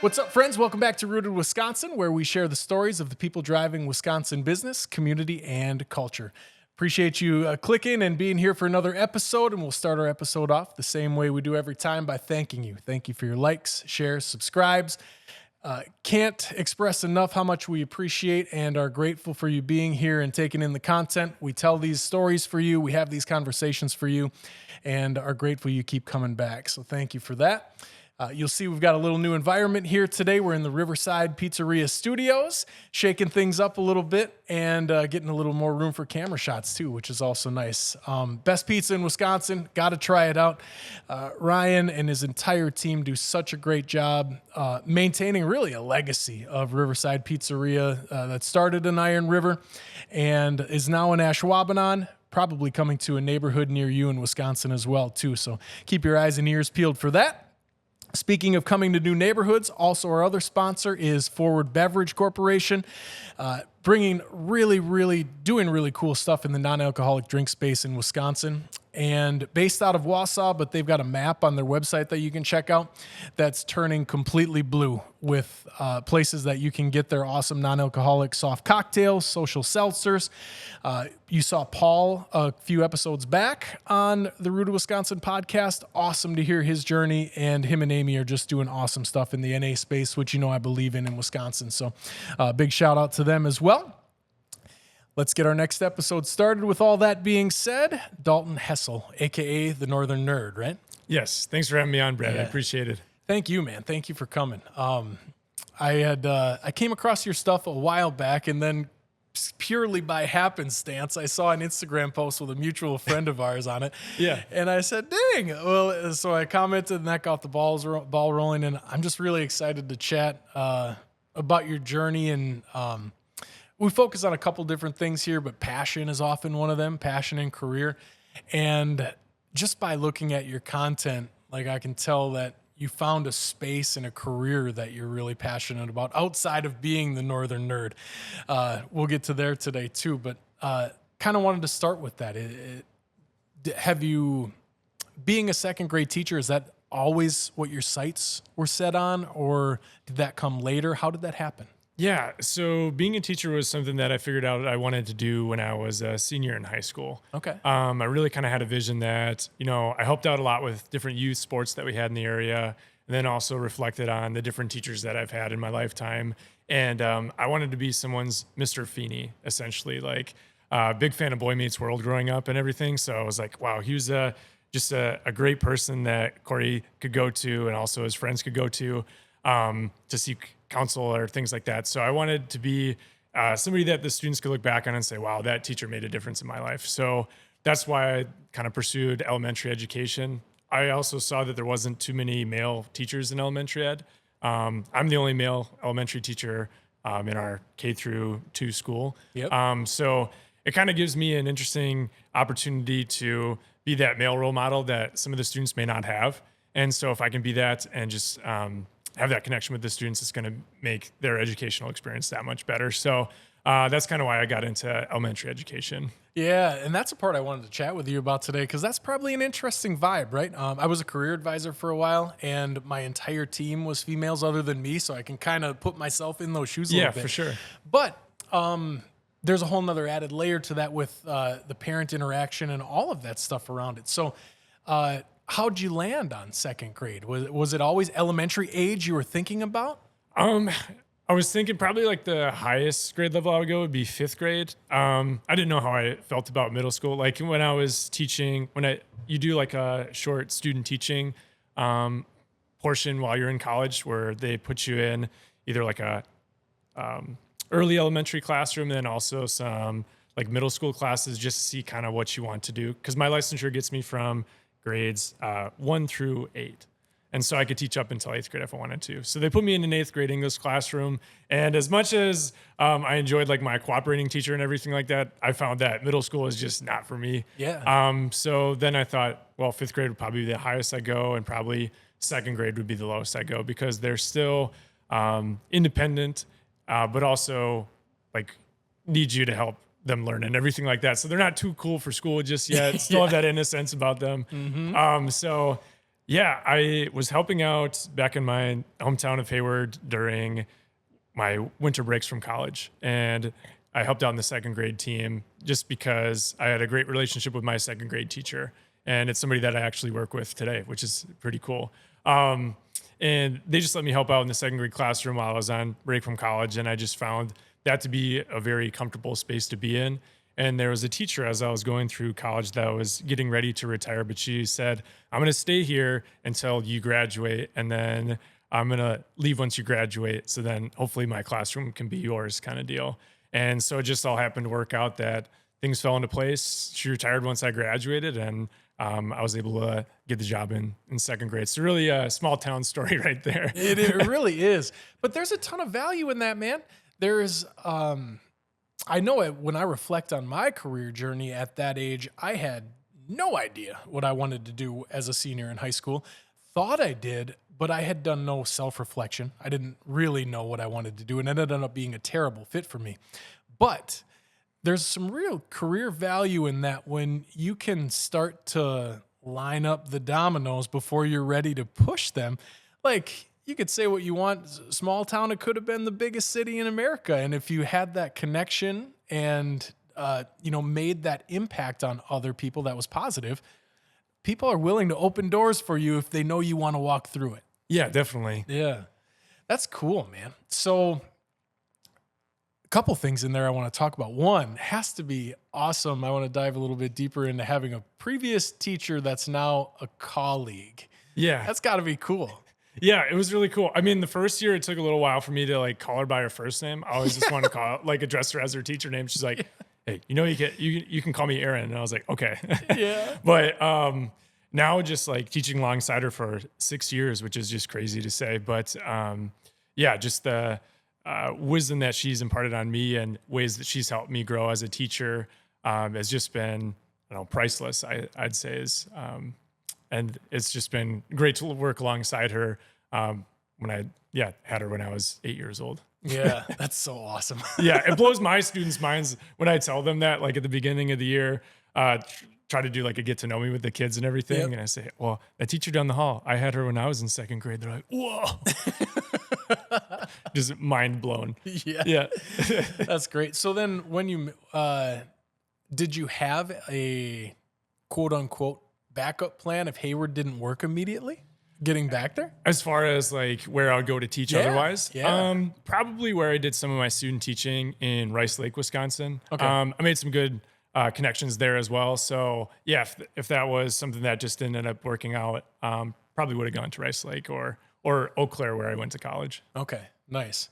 What's up, friends? Welcome back to Rooted Wisconsin, where we share the stories of the people driving Wisconsin business, community, and culture. Appreciate you clicking and being here for another episode, and we'll start our episode off the same way we do every time by thanking you. Thank you for your likes, shares, subscribes. Can't express enough how much we appreciate and are grateful for you being here and taking in the content. We tell these stories for you. We have these conversations for you and are grateful you keep coming back. So thank you for that. You'll see we've got a little new environment here today. We're in the Riverside Pizzeria studios, shaking things up a little bit and getting a little more room for camera shots too, which is also nice. Best pizza in Wisconsin. Got to try it out. Ryan and his entire team do such a great job maintaining really a legacy of Riverside Pizzeria that started in Iron River and is now in Ashwaubenon, probably coming to a neighborhood near you in Wisconsin as well too. So keep your eyes and ears peeled for that. Speaking of coming to new neighborhoods, also our other sponsor is Forward Beverage Corporation, doing really cool stuff in the non-alcoholic drink space in Wisconsin. And based out of Wausau, but they've got a map on their website that you can check out that's turning completely blue with places that you can get their awesome non-alcoholic soft cocktails, social seltzers. You saw Paul a few episodes back on the Rooted Wisconsin podcast. Awesome to hear his journey, and him and Amy are just doing awesome stuff in the NA space, which you know I believe in Wisconsin. So big shout out to them as well. Let's get our next episode started. With all that being said, Dalton Hessel, a.k.a. the Northern Nerd, right? Yes. Thanks for having me on, Brad. Yeah. I appreciate it. Thank you, man. Thank you for coming. I came across your stuff a while back, and then purely by happenstance, I saw an Instagram post with a mutual friend of ours on it. Yeah. And I said, dang. Well, so I commented, and that got the ball rolling, and I'm just really excited to chat about your journey. And we focus on a couple different things here, but passion is often one of them, passion and career. And just by looking at your content, like I can tell that you found a space and a career that you're really passionate about outside of being the Northern Nerd. We'll get to there today too, but kind of wanted to start with that. Being a second grade teacher, is that always what your sights were set on, or did that come later? How did that happen? Yeah, so being a teacher was something that I figured out I wanted to do when I was a senior in high school. Okay. I really kind of had a vision that, I helped out a lot with different youth sports that we had in the area, and then also reflected on the different teachers that I've had in my lifetime. And I wanted to be someone's Mr. Feeney, essentially, like big fan of Boy Meets World growing up and everything. So I was like, wow, he was just a great person that Corey could go to and also his friends could go to seek counsel or things like that. So I wanted to be somebody that the students could look back on and say, wow, that teacher made a difference in my life. So that's why I kind of pursued elementary education. I also saw that there wasn't too many male teachers in elementary ed. I'm the only male elementary teacher in our K through 2 school. Yep. So it kind of gives me an interesting opportunity to be that male role model that some of the students may not have. And so if I can be that and just have that connection with the students, it's going to make their educational experience that much better. So that's kind of why I got into elementary education. Yeah, and that's a part I wanted to chat with you about today, because that's probably an interesting vibe, right? I was a career advisor for a while, and my entire team was females other than me, so I can kind of put myself in those shoes a little bit. Yeah, for sure. But there's a whole nother added layer to that with the parent interaction and all of that stuff around it. So how'd you land on second grade? Was it always elementary age you were thinking about? I was thinking probably like the highest grade level I would go would be 5th grade. I didn't know how I felt about middle school. Like when I was teaching, you do like a short student teaching portion while you're in college, where they put you in either like a early elementary classroom, and then also some like middle school classes, just to see kind of what you want to do. Because my licensure gets me from grades 1 through 8. And so I could teach up until 8th grade if I wanted to. So they put me in an 8th grade English classroom. And as much as I enjoyed like my cooperating teacher and everything like that, I found that middle school is just not for me. Yeah. So then I thought, well, 5th grade would probably be the highest I go, and probably 2nd grade would be the lowest I go, because they're still independent, but also like need you to help them learn and everything like that. So they're not too cool for school just yet. Still have that innocence about them. Mm-hmm. So Yeah, I was helping out back in my hometown of Hayward during my winter breaks from college. And I helped out in the second grade team just because I had a great relationship with my second grade teacher. And it's somebody that I actually work with today, which is pretty cool. Um, and they just let me help out in the second grade classroom while I was on break from college. And I just found that to be a very comfortable space to be in. And there was a teacher as I was going through college that was getting ready to retire, but she said, I'm going to stay here until you graduate. And then I'm going to leave once you graduate. So then hopefully my classroom can be yours kind of deal. And so it just all happened to work out that things fell into place. She retired once I graduated, and I was able to get the job in second grade. It's really a small town story right there. It really is. But there's a ton of value in that, man. There's, I know it when I reflect on my career journey at that age, I had no idea what I wanted to do as a senior in high school. Thought I did, but I had done no self-reflection. I didn't really know what I wanted to do, and it ended up being a terrible fit for me. But there's some real career value in that when you can start to line up the dominoes before you're ready to push them. Like, you could say what you want. Small town, it could have been the biggest city in America. And if you had that connection and, made that impact on other people that was positive, people are willing to open doors for you if they know you want to walk through it. Yeah, definitely. Yeah. That's cool, man. So a couple things in there I want to talk about. One, has to be awesome. I want to dive a little bit deeper into having a previous teacher that's now a colleague. Yeah. That's got to be cool. Yeah, it was really cool. I mean, the first year it took a little while for me to like call her by her first name. I always just want to address her as her teacher name. She's like, "Hey, you can call me Aaron," and I was like, "Okay." Yeah. But now just like teaching alongside her for 6 years, which is just crazy to say. But just the wisdom that she's imparted on me and ways that she's helped me grow as a teacher has just been, priceless. I'd say is. And it's just been great to work alongside her when I had her when I was 8 years old. Yeah, that's so awesome. Yeah, it blows my students' minds when I tell them that, like at the beginning of the year, try to do like a get to know me with the kids and everything. Yep. And I say, well, that teacher down the hall, I had her when I was in second grade. They're like, whoa. Just mind blown. Yeah. That's great. So then when you, did you have a quote unquote backup plan if Hayward didn't work immediately? Getting back there? As far as like where I would go to teach otherwise? Yeah. Probably where I did some of my student teaching in Rice Lake, Wisconsin. Okay. I made some good connections there as well. So yeah, if that was something that just didn't end up working out, probably would have gone to Rice Lake or Eau Claire where I went to college. Okay, nice.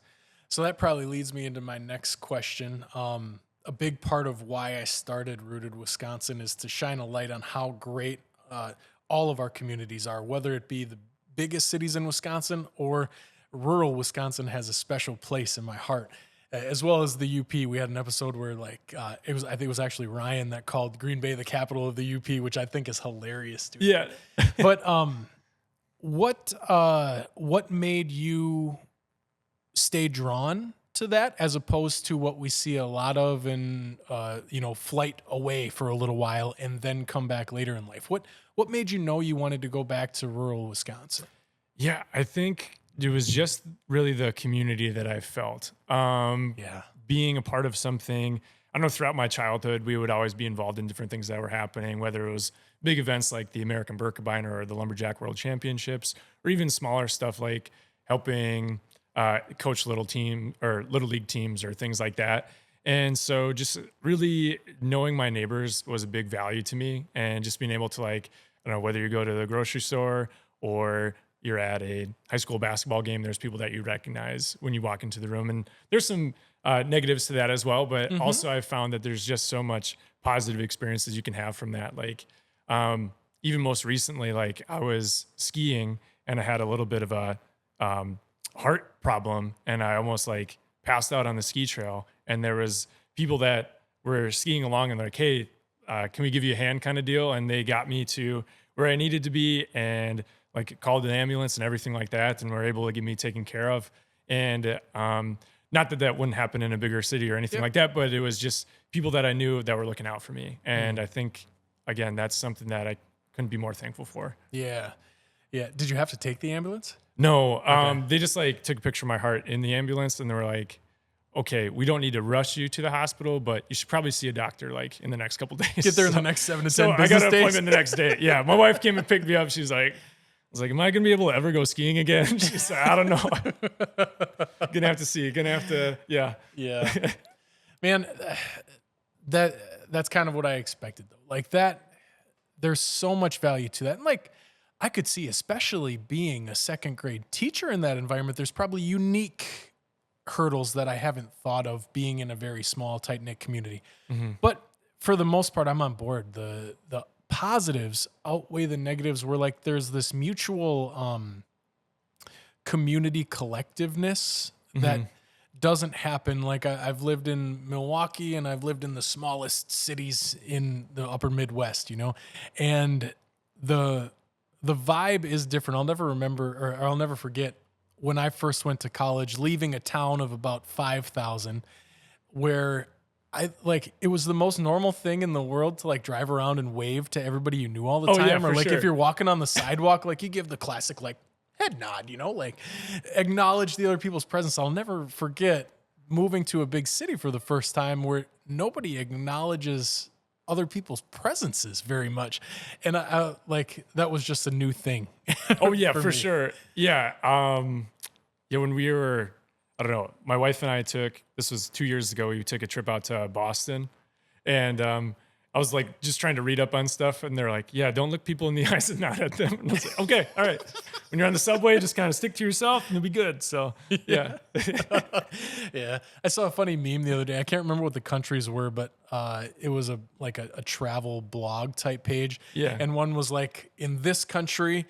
So that probably leads me into my next question. A big part of why I started Rooted Wisconsin is to shine a light on how great all of our communities are, whether it be the biggest cities in Wisconsin or rural Wisconsin has a special place in my heart, as well as the UP. We had an episode where I think it was actually Ryan that called Green Bay the capital of the UP, which I think is hilarious. Dude. Yeah. But what made you stay drawn to that as opposed to what we see a lot of in flight away for a little while and then come back later in life? What made you know you wanted to go back to rural Wisconsin? Yeah, I think it was just really the community that I felt. Being a part of something, I don't know, throughout my childhood, we would always be involved in different things that were happening, whether it was big events like the American Birkebeiner or the Lumberjack World Championships, or even smaller stuff like helping coach little league teams or things like that. And so just really knowing my neighbors was a big value to me, and just being able to whether you go to the grocery store or you're at a high school basketball game, there's people that you recognize when you walk into the room. And there's some negatives to that as well. But also I've found that there's just so much positive experiences you can have from that. Like even most recently, like I was skiing and I had a little bit of a heart problem, and I almost like passed out on the ski trail. And there was people that were skiing along and they're like, hey, can we give you a hand kind of deal? And they got me to where I needed to be and like called an ambulance and everything like that. And were able to get me taken care of. And not that wouldn't happen in a bigger city or anything like that, but it was just people that I knew that were looking out for me. And I think, again, that's something that I couldn't be more thankful for. Yeah. Yeah. Did you have to take the ambulance? No, Okay. they just like took a picture of my heart in the ambulance, and they were like, "Okay, we don't need to rush you to the hospital, but you should probably see a doctor like in the next couple days." Get there in the next 7 to 10 so I got business an days. appointment the next day. Yeah, my wife came and picked me up. She's like, "I was like, am I gonna be able to ever go skiing again?" She's like, "I don't know. Gonna have to see. Gonna have to, yeah." Yeah. Man, that's kind of what I expected though. Like that, there's so much value to that. And like I could see, especially being a second grade teacher in that environment, there's probably unique hurdles that I haven't thought of being in a very small, tight knit community. Mhm. But for the most part, I'm on board. The positives outweigh the negatives. Where like there's this mutual community collectiveness that Mhm. doesn't happen. Like I've lived in Milwaukee and I've lived in the smallest cities in the upper Midwest, and the the vibe is different. I'll never remember or I'll never forget when I first went to college, leaving a town of about 5,000 where I like it was the most normal thing in the world to like drive around and wave to everybody you knew all the Oh yeah, time. Or for like sure. if you're walking on the sidewalk, like you give the classic like head nod, like acknowledge the other people's presence. I'll never forget moving to a big city for the first time where nobody acknowledges other people's presences very much. And I like that was just a new thing. Oh yeah, for me. sure. Yeah. Yeah, when we were, I don't know, my wife and I this was 2 years ago, we took a trip out to Boston, and I was like just trying to read up on stuff, and they're like, "Yeah, don't look people in the eyes and nod at them." And I was like, "Okay, all right." When you're on the subway, just kind of stick to yourself, and you'll be good. So yeah. Yeah. I saw a funny meme the other day. I can't remember what the countries were, but it was a travel blog type page. Yeah. And one was like, in this country,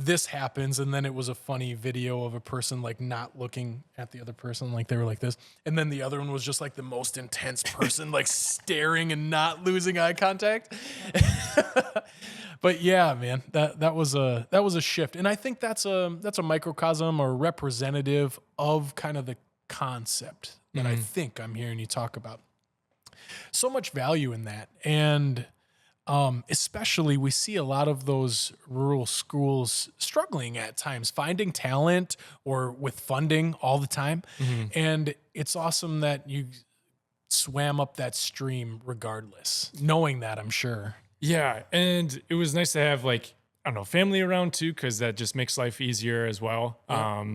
this happens, and then it was a funny video of a person like not looking at the other person, like they were like this, and then the other one was just like the most intense person like staring and not losing eye contact. But yeah, man, that was a shift, and I think that's a microcosm or representative of kind of the concept that I think I'm hearing you talk about. So much value in that, and especially we see a lot of those rural schools struggling at times, finding talent or with funding all the time. And it's awesome that you swam up that stream regardless, knowing that, I'm sure. Yeah, and it was nice to have like, I don't know, family around too, because that just makes life easier as well. Yeah.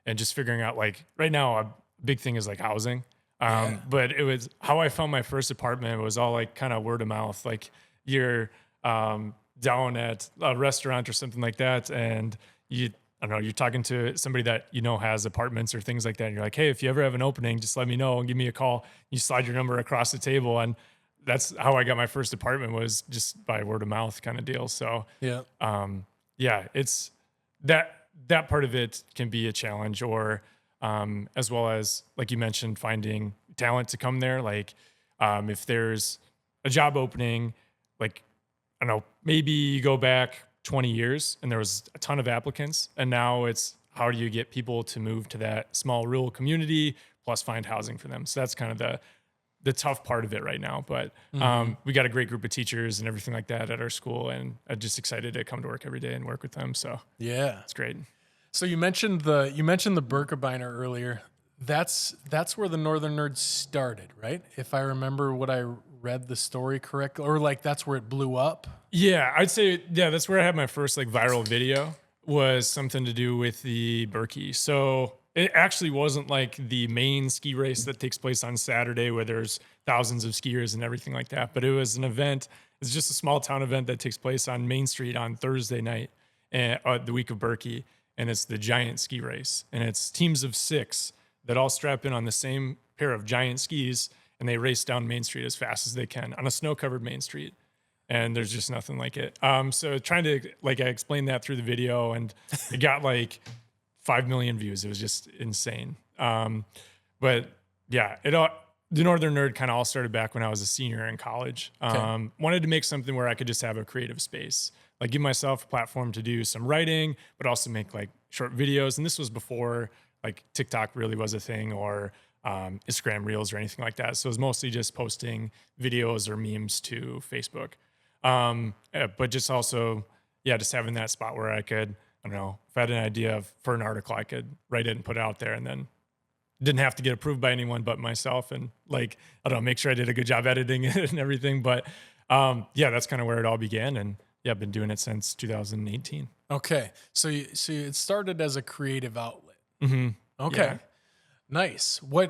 And just figuring out like right now a big thing is like housing. Yeah. But it was how I found my first apartment was all like kind of word of mouth. Like you're down at a restaurant or something like that, and I don't know, you're talking to somebody that has apartments or things like that, and you're like, "Hey, if you ever have an opening, just let me know and give me a call." You slide your number across the table, and that's how I got my first apartment, was just by word of mouth kind of deal. So Yeah. yeah, it's that part of it can be a challenge, or as well as like you mentioned, finding talent to come there. Like if there's a job opening, like I don't know, maybe you go back 20 years and there was a ton of applicants, and now it's how do you get people to move to that small rural community plus find housing for them. So that's kind of the tough part of it right now. But we got a great group of teachers and everything like that at our school, and I'm just excited to come to work every day and work with them. So Yeah. it's great. So you mentioned the Birkebeiner earlier. That's where the Northern Nerds started, right? If I remember what I read the story correctly, or like that's where it blew up. Yeah, I'd say, yeah, that's where I had my first like viral video, was something to do with the Berkey. So it actually wasn't like the main ski race that takes place on Saturday where there's thousands of skiers and everything like that, but it was an event. It's just a small town event that takes place on Main Street on Thursday night, and the week of Berkey, and it's the giant ski race, and it's teams of 6 that all strap in on the same pair of giant skis, and they race down Main Street as fast as they can on a snow-covered Main Street. And there's just nothing like it. So trying to, like, I explained that through the video, and it got like 5 million views. It was just insane. But yeah, the Northern Nerd kind of all started back when I was a senior in college. Okay. Wanted to make something where I could just have a creative space, like give myself a platform to do some writing, but also make like short videos. And this was before like TikTok really was a thing, or Instagram Reels or anything like that. So it was mostly just posting videos or memes to Facebook. But just also yeah, just having that spot where I could, I don't know, if I had an idea for an article, I could write it and put it out there, and then didn't have to get approved by anyone but myself, and like, I don't know, make sure I did a good job editing it and everything. But yeah, that's kind of where it all began. And yeah, I've been doing it since 2018. Okay. So it started as a creative outlet. Mm-hmm. Okay. Yeah. Nice. Where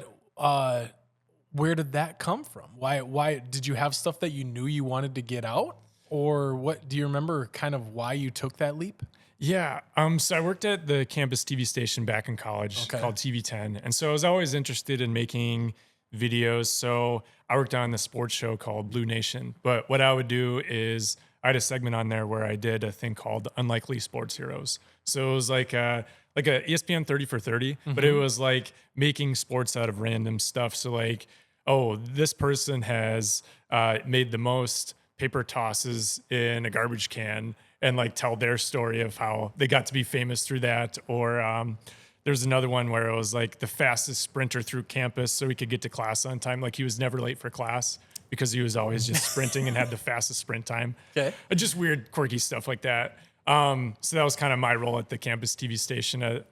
did that come from? Why did you have stuff that you knew you wanted to get out, or what, do you remember kind of why you took that leap? Yeah. So I worked at the campus TV station back in college called TV10. And so I was always interested in making videos. So I worked on the sports show called Blue Nation. But what I would do is I had a segment on there where I did a thing called Unlikely Sports Heroes. So it was like a ESPN 30 for 30, but it was like making sports out of random stuff. So like, oh, this person has made the most paper tosses in a garbage can, and like tell their story of how they got to be famous through that. Or there's another one where it was like the fastest sprinter through campus so he could get to class on time. Like he was never late for class because he was always just sprinting and had the fastest sprint time. Okay. Just weird, quirky stuff like that. So that was kind of my role at the campus TV station,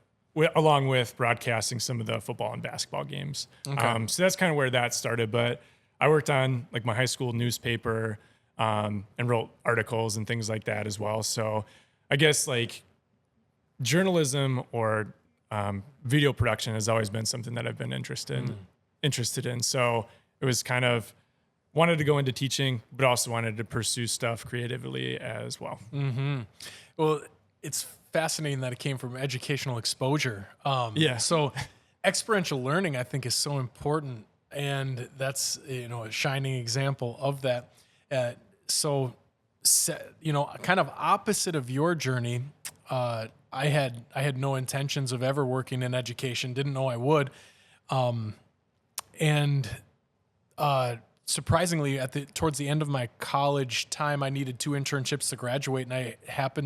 along with broadcasting some of the football and basketball games. Okay. So that's kind of where that started. But I worked on like my high school newspaper, and wrote articles and things like that as well. So I guess like journalism or video production has always been something that I've been interested in. So it was kind of wanted to go into teaching, but also wanted to pursue stuff creatively as well. Mm-hmm. Well, it's fascinating that it came from educational exposure. Yeah. So experiential learning, I think, is so important, and that's a shining example of that. Kind of opposite of your journey, I had no intentions of ever working in education. Didn't know I would, and surprisingly, towards the end of my college time, I needed 2 internships to graduate, and I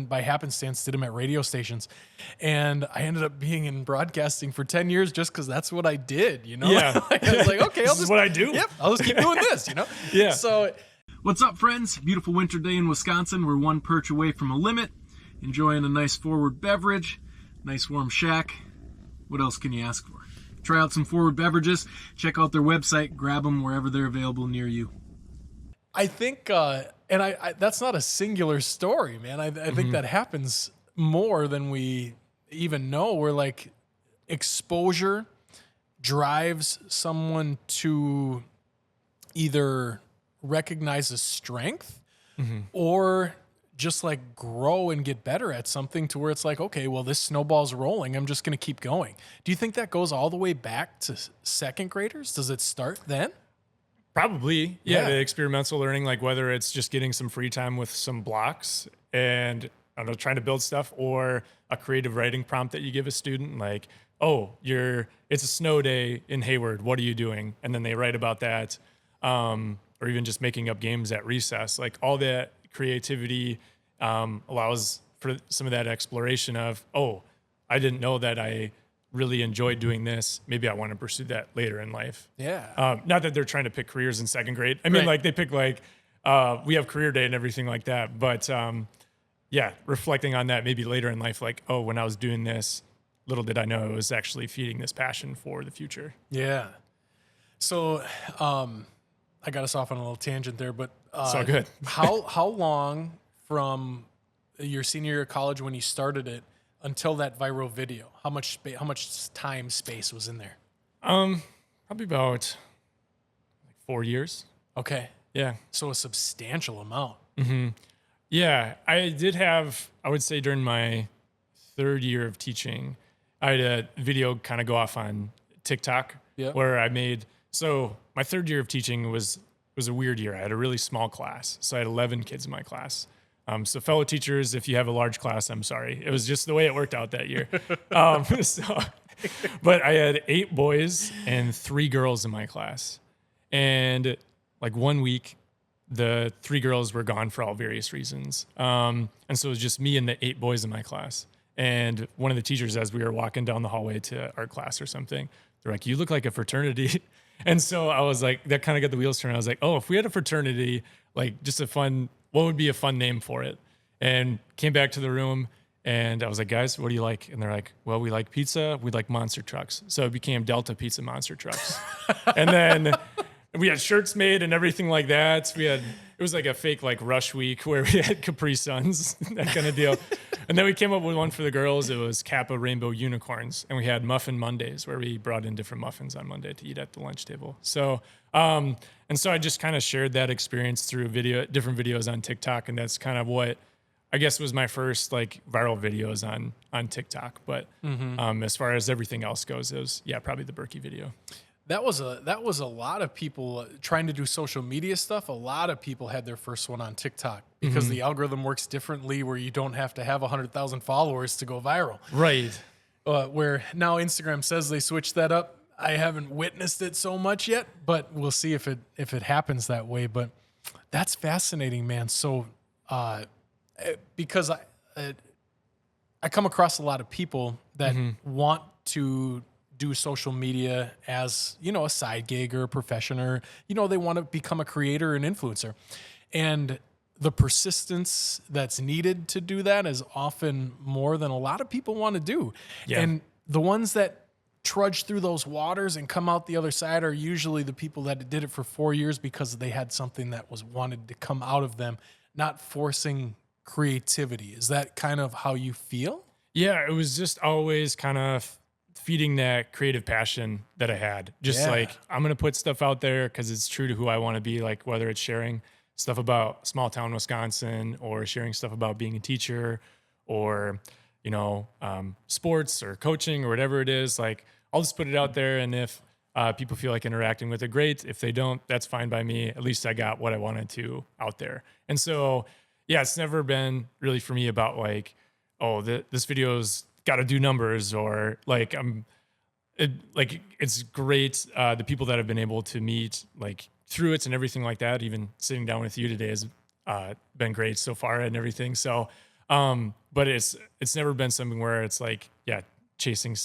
by happenstance did them at radio stations, and I ended up being in broadcasting for 10 years just because that's what I did. Yeah. I was like, okay, this is what I do. Yep, I'll just keep doing this. Yeah. So, what's up, friends? Beautiful winter day in Wisconsin. We're one perch away from a limit, enjoying a nice forward beverage, nice warm shack. What else can you ask for? Try out some Forward beverages. Check out their website. Grab them wherever they're available near you. I think, and I that's not a singular story, man. I think that happens more than we even know. Where like exposure drives someone to either recognize a strength or just like grow and get better at something to where it's like, okay, well, this snowball's rolling. I'm just going to keep going. Do you think that goes all the way back to second graders? Does it start then? Probably. Yeah. The experimental learning, like whether it's just getting some free time with some blocks and I don't know, trying to build stuff, or a creative writing prompt that you give a student, like, oh, it's a snow day in Hayward. What are you doing? And then they write about that. Or even just making up games at recess, like all that creativity allows for some of that exploration of, oh, I didn't know that I really enjoyed doing this. Maybe I want to pursue that later in life. Yeah. Not that they're trying to pick careers in second grade. I mean, like they pick like, we have career day and everything like that. But yeah, reflecting on that maybe later in life, like, oh, when I was doing this, little did I know it was actually feeding this passion for the future. Yeah. So, I got us off on a little tangent there, but it's all good. how long from your senior year of college when you started it until that viral video? How much time space was in there? Probably about like 4 years. Okay. Yeah. So a substantial amount. Mm-hmm. Yeah, I did have, I would say during my 3rd year of teaching, I had a video kind of go off on TikTok where I made. So my 3rd year of teaching was a weird year. I had a really small class. So I had 11 kids in my class. So fellow teachers, if you have a large class, I'm sorry. It was just the way it worked out that year. But I had 8 boys and 3 girls in my class. And like 1 week, the 3 girls were gone for all various reasons. And so it was just me and the 8 boys in my class. And one of the teachers, as we were walking down the hallway to art class or something, they're like, "You look like a fraternity." And so I was like, that kind of got the wheels turning. I was like, oh, if we had a fraternity, like just what would be a fun name for it? and came back to the room. And I was like, guys, what do you like? And they're like, well, we like pizza. We like monster trucks. So it became Delta Pizza Monster Trucks. And then we had shirts made and everything like that. It was like a fake like rush week where we had Capri Suns, that kind of deal. And then we came up with one for the girls. It was Kappa Rainbow Unicorns. And we had Muffin Mondays where we brought in different muffins on Monday to eat at the lunch table. So, and so I just kind of shared that experience through different videos on TikTok. And that's kind of what I guess was my first like viral videos on TikTok. But as far as everything else goes, it was, probably the Berkey video. That was a lot of people trying to do social media stuff. A lot of people had their first one on TikTok because the algorithm works differently, where you don't have to have 100,000 followers to go viral. Right. Where now Instagram says they switched that up. I haven't witnessed it so much yet, but we'll see if it happens that way. But that's fascinating, man. So because I come across a lot of people that want to do social media as, a side gig or a profession, or, they want to become a creator and influencer. And the persistence that's needed to do that is often more than a lot of people want to do. Yeah. And the ones that trudge through those waters and come out the other side are usually the people that did it for 4 years because they had something that was wanted to come out of them, not forcing creativity. Is that kind of how you feel? Yeah, it was just always kind of feeding that creative passion that I had. Just like, I'm going to put stuff out there because it's true to who I want to be, like whether it's sharing stuff about small town Wisconsin or sharing stuff about being a teacher or, sports or coaching or whatever it is. Like, I'll just put it out there. And if people feel like interacting with it, great. If they don't, that's fine by me. At least I got what I wanted to out there. And so, it's never been really for me about like, oh, this video's got to do numbers, or like it's great. The people that I've been able to meet like through it and everything like that, even sitting down with you today has been great so far and everything. So, but it's never been something where it's like, chasing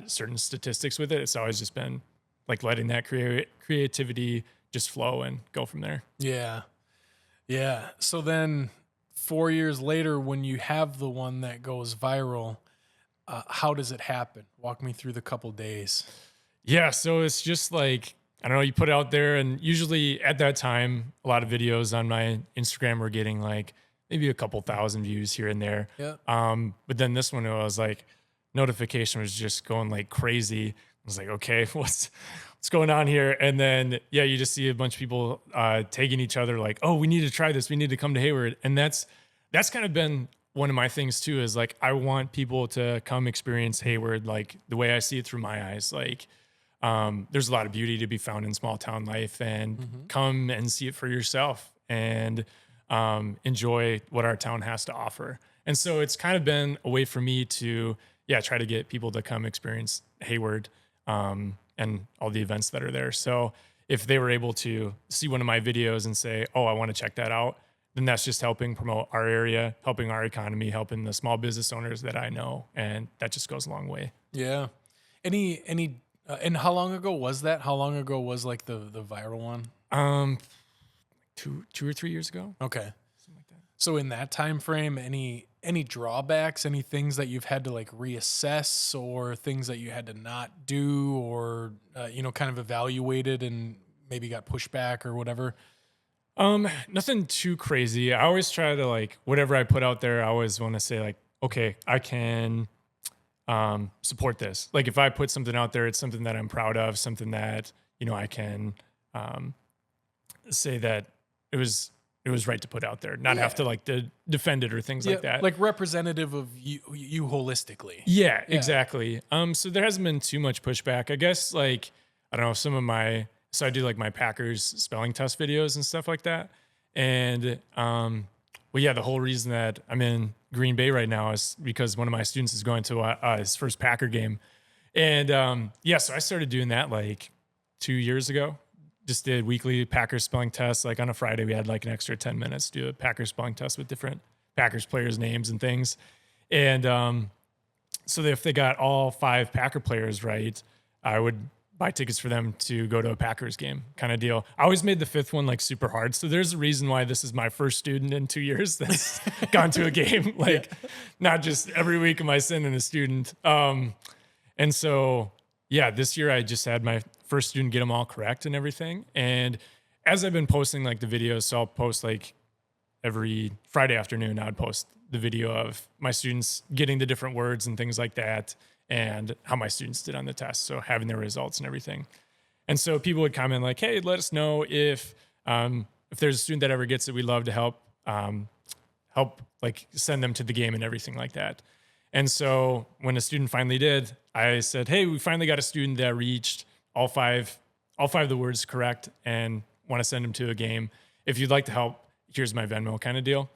certain statistics with it. It's always just been like letting that creativity just flow and go from there. Yeah. Yeah. So then 4 years later, when you have the one that goes viral, how does it happen? Walk me through the couple days. Yeah. So it's just like, I don't know, you put it out there, and usually at that time, a lot of videos on my Instagram were getting like maybe a couple thousand views here and there. Yeah. But then this one, it was like notification was just going like crazy. I was like, okay, what's going on here? And then, you just see a bunch of people tagging each other like, oh, we need to try this. We need to come to Hayward. And that's kind of been one of my things too, is like, I want people to come experience Hayward like the way I see it through my eyes. Like, there's a lot of beauty to be found in small town life, and come and see it for yourself and enjoy what our town has to offer. And so it's kind of been a way for me to, try to get people to come experience Hayward and all the events that are there. So if they were able to see one of my videos and say, oh, I want to check that out, then that's just helping promote our area, helping our economy, helping the small business owners that I know. And that just goes a long way. Yeah. And how long ago was that? How long ago was like the viral one? 2 or 3 years ago. Okay. Something like that. So in that time frame, any drawbacks, any things that you've had to like reassess, or things that you had to not do, or, kind of evaluated and maybe got pushback or whatever? Nothing too crazy. I always try to like, whatever I put out there, I always want to say like, okay, I can support this. Like if I put something out there, it's something that I'm proud of, something that, I can say that it was right to put out there, not have to like defend it or things like that. Like representative of you holistically. Yeah, exactly. So there hasn't been too much pushback. I guess like, I don't know, so I do like my Packers spelling test videos and stuff like that. And, the whole reason that I'm in Green Bay right now is because one of my students is going to his first Packer game. And, so I started doing that like 2 years ago. Just did weekly Packers spelling tests. Like on a Friday, we had like an extra 10 minutes to do a Packers spelling test with different Packers players' names and things. And, so if they got all 5 Packer players right, I would buy tickets for them to go to a Packers game kind of deal. I always made the fifth one like super hard. So there's a reason why this is my first student in 2 years that's gone to a game. Like not just every week am I sending a student. And so, yeah, this year I just had my first student get them all correct and everything. And as I've been posting like the videos, so I'll post like every Friday afternoon, I would post the video of my students getting the different words and things like that, and how my students did on the test. So having their results and everything. And so people would comment like, hey, let us know if there's a student that ever gets it, we'd love to help like send them to the game and everything like that. And so when a student finally did, I said, hey, we finally got a student that reached all five of the words correct and want to send them to a game. If you'd like to help, here's my Venmo kind of deal.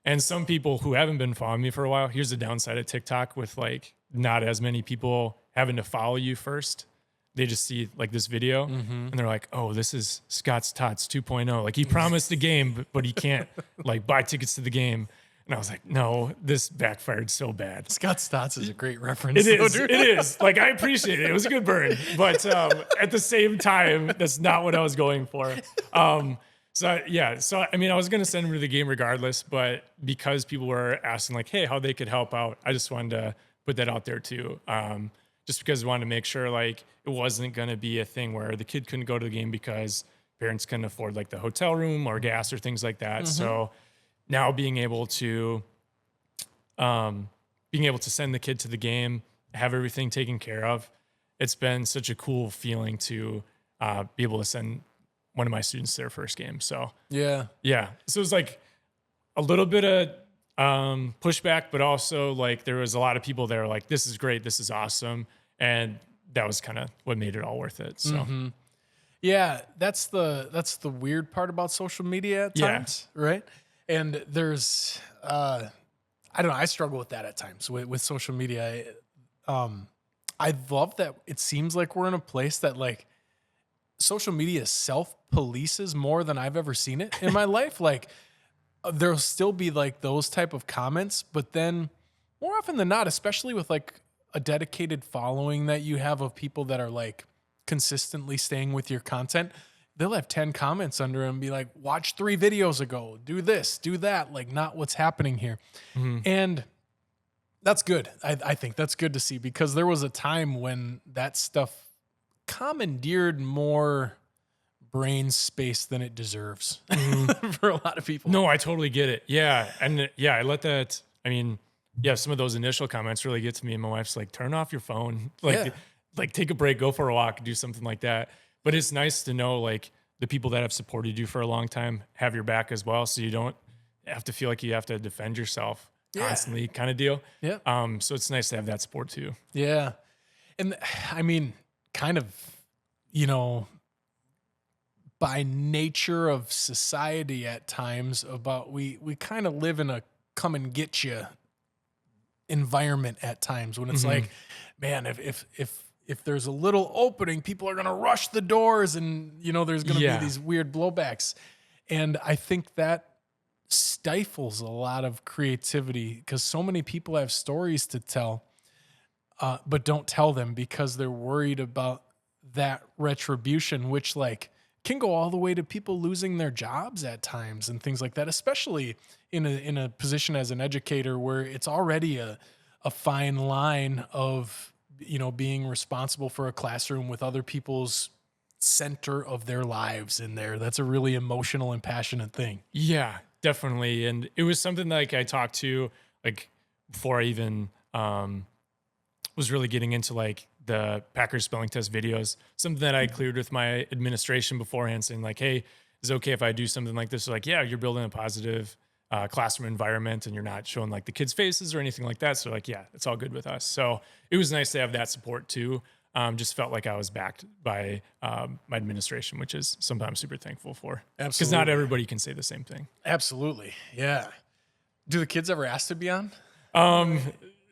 And some people who haven't been following me for a while, here's the downside of TikTok with like not as many people having to follow you first. They just see like this video and they're like, oh, this is Scott's Tots 2.0. Like he promised a game, but he can't like buy tickets to the game. And I was like, no, this backfired so bad. Scott's Tots is a great reference. It is. It is. Like, I appreciate it. It was a good burn. But at the same time, that's not what I was going for. So, I mean, I was going to send him to the game regardless. But because people were asking, like, hey, how they could help out, I just wanted to put that out there, too. Just because I wanted to make sure, like, it wasn't going to be a thing where the kid couldn't go to the game because parents couldn't afford, like, the hotel room or gas or things like that. So now being able to send the kid to the game, have everything taken care of, it's been such a cool feeling to be able to send one of my students to their first game. So yeah. So it was like a little bit of pushback, but also like there was a lot of people there like, this is great, this is awesome, and that was kind of what made it all worth it. So yeah, that's the weird part about social media at times, right? And there's, I don't know, I struggle with that at times with social media. I love that it seems like we're in a place that like social media self-polices more than I've ever seen it in my life. Like there'll still be like those type of comments, but then more often than not, especially with like a dedicated following that you have of people that are like consistently staying with your content, they'll have 10 comments under them and be like, watch 3 videos ago, do this, do that, like not what's happening here. And that's good. I think that's good to see, because there was a time when that stuff commandeered more brain space than it deserves for a lot of people. No, I totally get it. Yeah. And yeah, I let that, I mean, yeah, some of those initial comments really get to me, and my wife's like, turn off your phone, like take a break, go for a walk, do something like that. But it's nice to know like the people that have supported you for a long time have your back as well. So you don't have to feel like you have to defend yourself constantly kind of deal. Yeah. So it's nice to have that support too. Yeah. And I mean, kind of, you know, by nature of society at times about we kind of live in a come and get you environment at times when it's like, man, if there's a little opening, people are going to rush the doors and, you know, there's going to be these weird blowbacks. And I think that stifles a lot of creativity because so many people have stories to tell, but don't tell them because they're worried about that retribution, which like can go all the way to people losing their jobs at times and things like that, especially in a position as an educator where it's already a fine line of, you know, being responsible for a classroom with other people's center of their lives in there. That's a really emotional and passionate thing. Yeah, definitely. And it was something like I talked to like before I even was really getting into like the Packers spelling test videos, something that I cleared with my administration beforehand, saying like, hey, is it okay if I do something like this? They're like, yeah, you're building a positive classroom environment and you're not showing like the kids' faces or anything like that. So like, yeah, it's all good with us. So it was nice to have that support too. Just felt like I was backed by my administration, which is something I'm super thankful for. Absolutely. Because not everybody can say the same thing. Absolutely. Yeah. Do the kids ever ask to be on?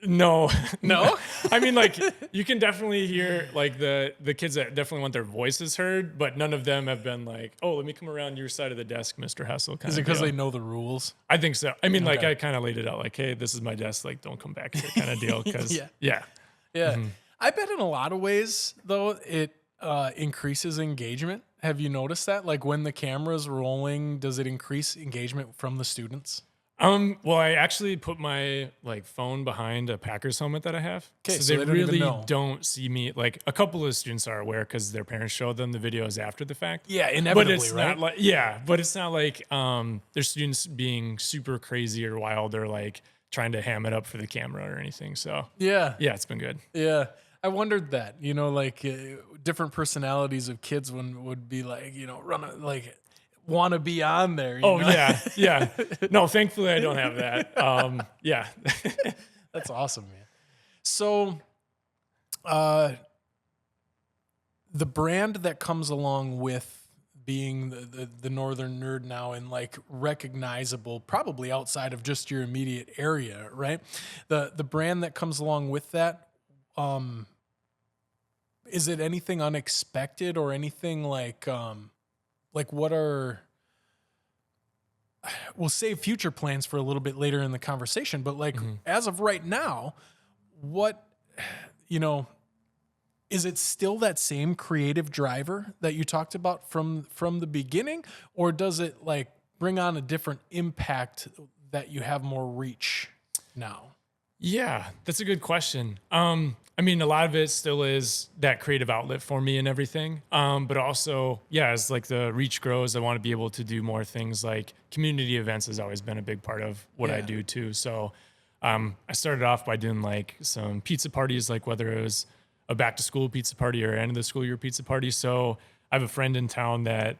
No. No? I mean, like, you can definitely hear, like, the kids that definitely want their voices heard, but none of them have been like, oh, let me come around your side of the desk, Mr. Hessel. Is it because they know the rules? I think so. I mean, like, I kind of laid it out, like, hey, this is my desk, like, don't come back here kind of deal. Because, yeah. I bet in a lot of ways, though, increases engagement? Have you noticed that? Like when the camera's rolling, does it increase engagement from the students? Well, I actually put my like phone behind a Packers helmet that I have. Okay, So so they they don't even really know. don't see me. Like a couple of students are aware because their parents showed them the videos after the fact. Yeah, But inevitably, it's right? not like, yeah, but it's not like their students being super crazy or wild or like trying to ham it up for the camera or anything. So Yeah. yeah, it's been good. Yeah, I wondered that. Like different personalities of kids would be like, run like want to be on there. Oh yeah, yeah. No, thankfully I don't have that. Yeah. That's awesome, man. So, uh, the brand that comes along with being the Northern Nerd now and like recognizable, probably outside of just your immediate area, right? The brand that comes along with that. Is it anything unexpected or anything like what are, we'll save future plans for a little bit later in the conversation, but like as of right now, what, is it still that same creative driver that you talked about from the beginning, or does it like bring on a different impact that you have more reach now? Yeah, that's a good question. I mean, a lot of it still is that creative outlet for me and everything. But also, yeah, as like the reach grows, I want to be able to do more things like community events has always been a big part of what I do too. So I started off by doing like some pizza parties, like whether it was a back to school pizza party or end of the school year pizza party. So I have a friend in town that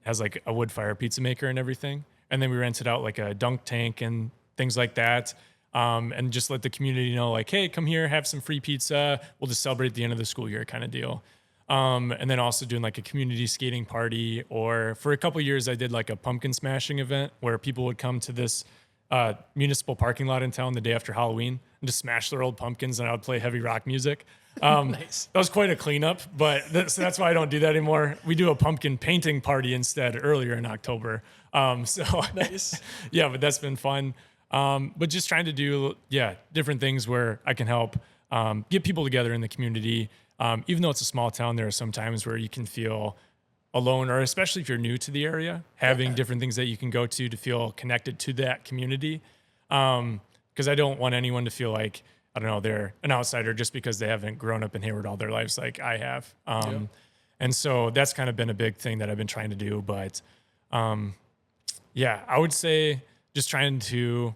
has like a wood fire pizza maker and everything. And then we rented out like a dunk tank and things like that. And just let the community know, like, hey, come here, have some free pizza. We'll just celebrate the end of the school year kind of deal. And then also doing like a community skating party, or for a couple of years, I did like a pumpkin smashing event where people would come to this municipal parking lot in town the day after Halloween and just smash their old pumpkins, and I would play heavy rock music. Nice. That was quite a cleanup, but that's why I don't do that anymore. We do a pumpkin painting party instead earlier in October. So Nice. yeah, but that's been fun. But just trying to do, different things where I can help get people together in the community. Even though it's a small town, there are some times where you can feel alone, or especially if you're new to the area, having different things that you can go to feel connected to that community. Because I don't want anyone to feel like, I don't know, they're an outsider just because they haven't grown up in Hayward all their lives like I have. And so that's kind of been a big thing that I've been trying to do. But I would say just trying to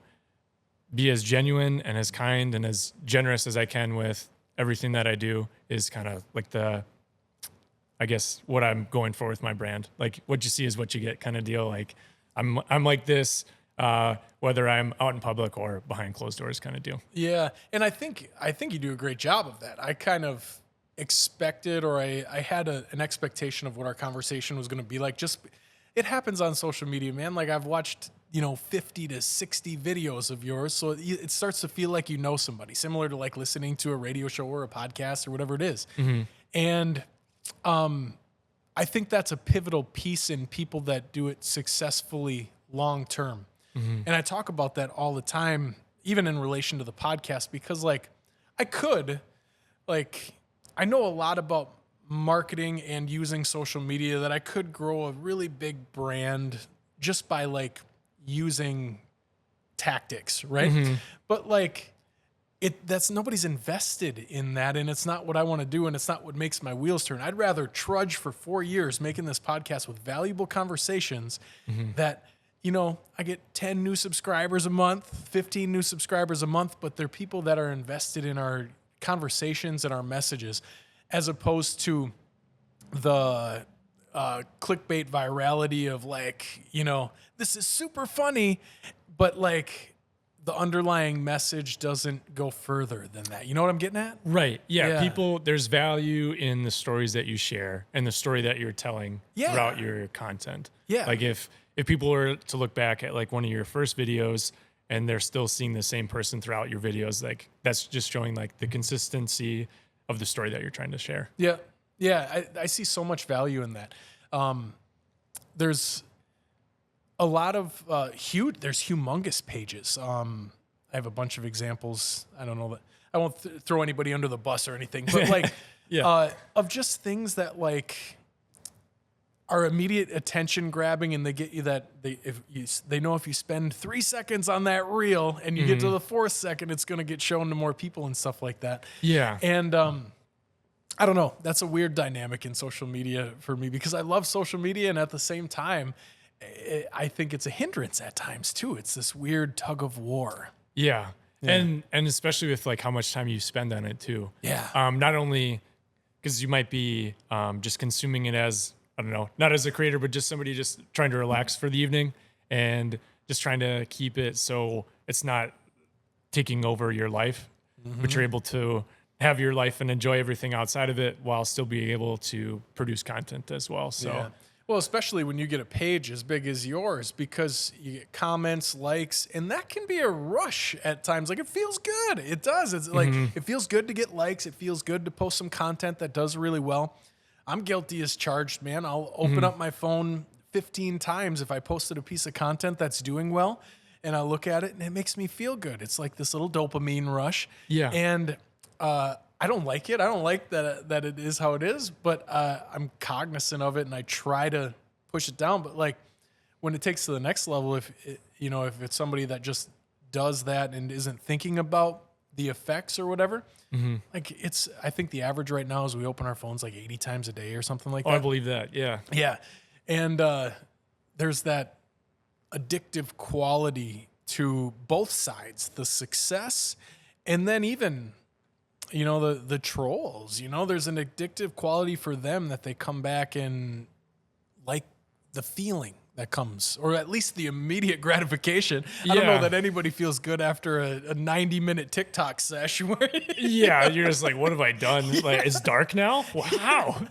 be as genuine and as kind and as generous as I can with everything that I do is kind of like I guess what I'm going for with my brand. Like what you see is what you get kind of deal. Like I'm like this, whether I'm out in public or behind closed doors kind of deal. Yeah. And I think you do a great job of that. I kind of expected, or I had an expectation of what our conversation was going to be like. Just, it happens on social media, man. Like I've watched, 50 to 60 videos of yours. So it starts to feel like you know somebody, similar to like listening to a radio show or a podcast or whatever it is. And I think that's a pivotal piece in people that do it successfully long term. And I talk about that all the time, even in relation to the podcast, because like I know a lot about marketing and using social media, that I could grow a really big brand just by like using tactics, right? But like that's nobody's invested in that, and it's not what I want to do, and it's not what makes my wheels turn. I'd rather trudge for 4 years making this podcast with valuable conversations that, I get 10 new subscribers a month, 15 new subscribers a month, but they're people that are invested in our conversations and our messages, as opposed to the clickbait virality of like, this is super funny, but like the underlying message doesn't go further than that. You know what I'm getting at? Right. Yeah. People, there's value in the stories that you share and the story that you're telling throughout your content. Yeah. Like if people were to look back at like one of your first videos and they're still seeing the same person throughout your videos, like that's just showing like the consistency of the story that you're trying to share. Yeah. Yeah. I see so much value in that. There's a lot of there's humongous pages. I have a bunch of examples. I don't know that I won't throw anybody under the bus or anything, but like Yeah. Of just things that like are immediate attention grabbing, and they get you that they know if you spend 3 seconds on that reel and you get to the 4th second, it's going to get shown to more people and stuff like that. Yeah. And I don't know. That's a weird dynamic in social media for me because I love social media, and at the same time, I think it's a hindrance at times too. It's this weird tug of war. Yeah. And especially with like how much time you spend on it too. Yeah. Not only because you might be just consuming it as, I don't know, not as a creator, but just somebody just trying to relax for the evening and just trying to keep it so it's not taking over your life, but you're able to have your life and enjoy everything outside of it while still being able to produce content as well. So. Yeah. Well, especially when you get a page as big as yours, because you get comments, likes, and that can be a rush at times. Like, it feels good. It does. It's like, it feels good to get likes. It feels good to post some content that does really well. I'm guilty as charged, man. I'll open up my phone 15 times if I posted a piece of content that's doing well, and I look at it and it makes me feel good. It's like this little dopamine rush. Yeah. And, I don't like it. I don't like that it is how it is, but I'm cognizant of it and I try to push it down. But like when it takes to the next level, if it's somebody that just does that and isn't thinking about the effects or whatever, like I think the average right now is we open our phones like 80 times a day or something like that. I believe that. Yeah. Yeah. And there's that addictive quality to both sides, the success and then even the trolls, there's an addictive quality for them that they come back and like the feeling that comes, or at least the immediate gratification. I don't know that anybody feels good after a 90-minute TikTok sesh. Yeah. You're just like, what have I done? Like, it's dark now? Wow.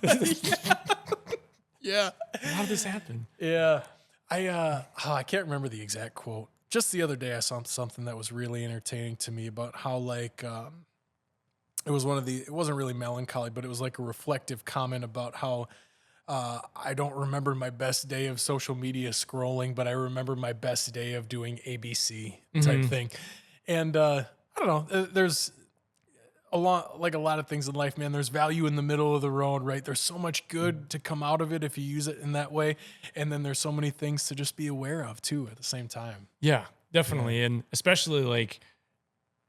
Yeah. How did this happen? Yeah. I can't remember the exact quote. Just the other day I saw something that was really entertaining to me about how like, it wasn't really melancholy, but it was like a reflective comment about how I don't remember my best day of social media scrolling, but I remember my best day of doing ABC type thing. And I don't know, there's a lot of things in life, man. There's value in the middle of the road, right? There's so much good to come out of it if you use it in that way. And then there's so many things to just be aware of too at the same time. Yeah, definitely. Yeah. And especially like,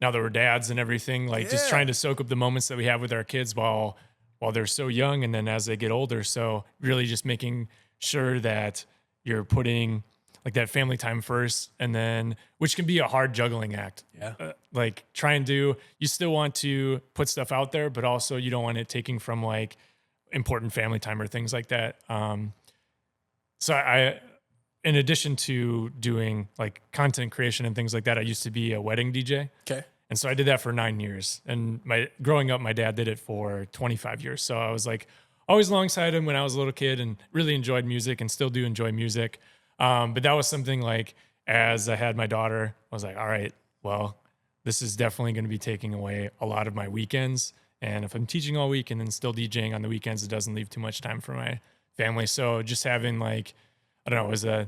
now that we're dads and everything, like just trying to soak up the moments that we have with our kids while they're so young. And then as they get older, so really just making sure that you're putting like that family time first, and then, which can be a hard juggling act. Yeah. Like you still want to put stuff out there, but also you don't want it taking from like important family time or things like that. So I, in addition to doing like content creation and things like that, I used to be a wedding DJ. Okay. And so I did that for 9 years. And growing up, my dad did it for 25 years. So I was like always alongside him when I was a little kid and really enjoyed music and still do enjoy music. But that was something like, as I had my daughter, I was like, all right, well, this is definitely going to be taking away a lot of my weekends. And if I'm teaching all week and then still DJing on the weekends, it doesn't leave too much time for my family. So just having like, I don't know,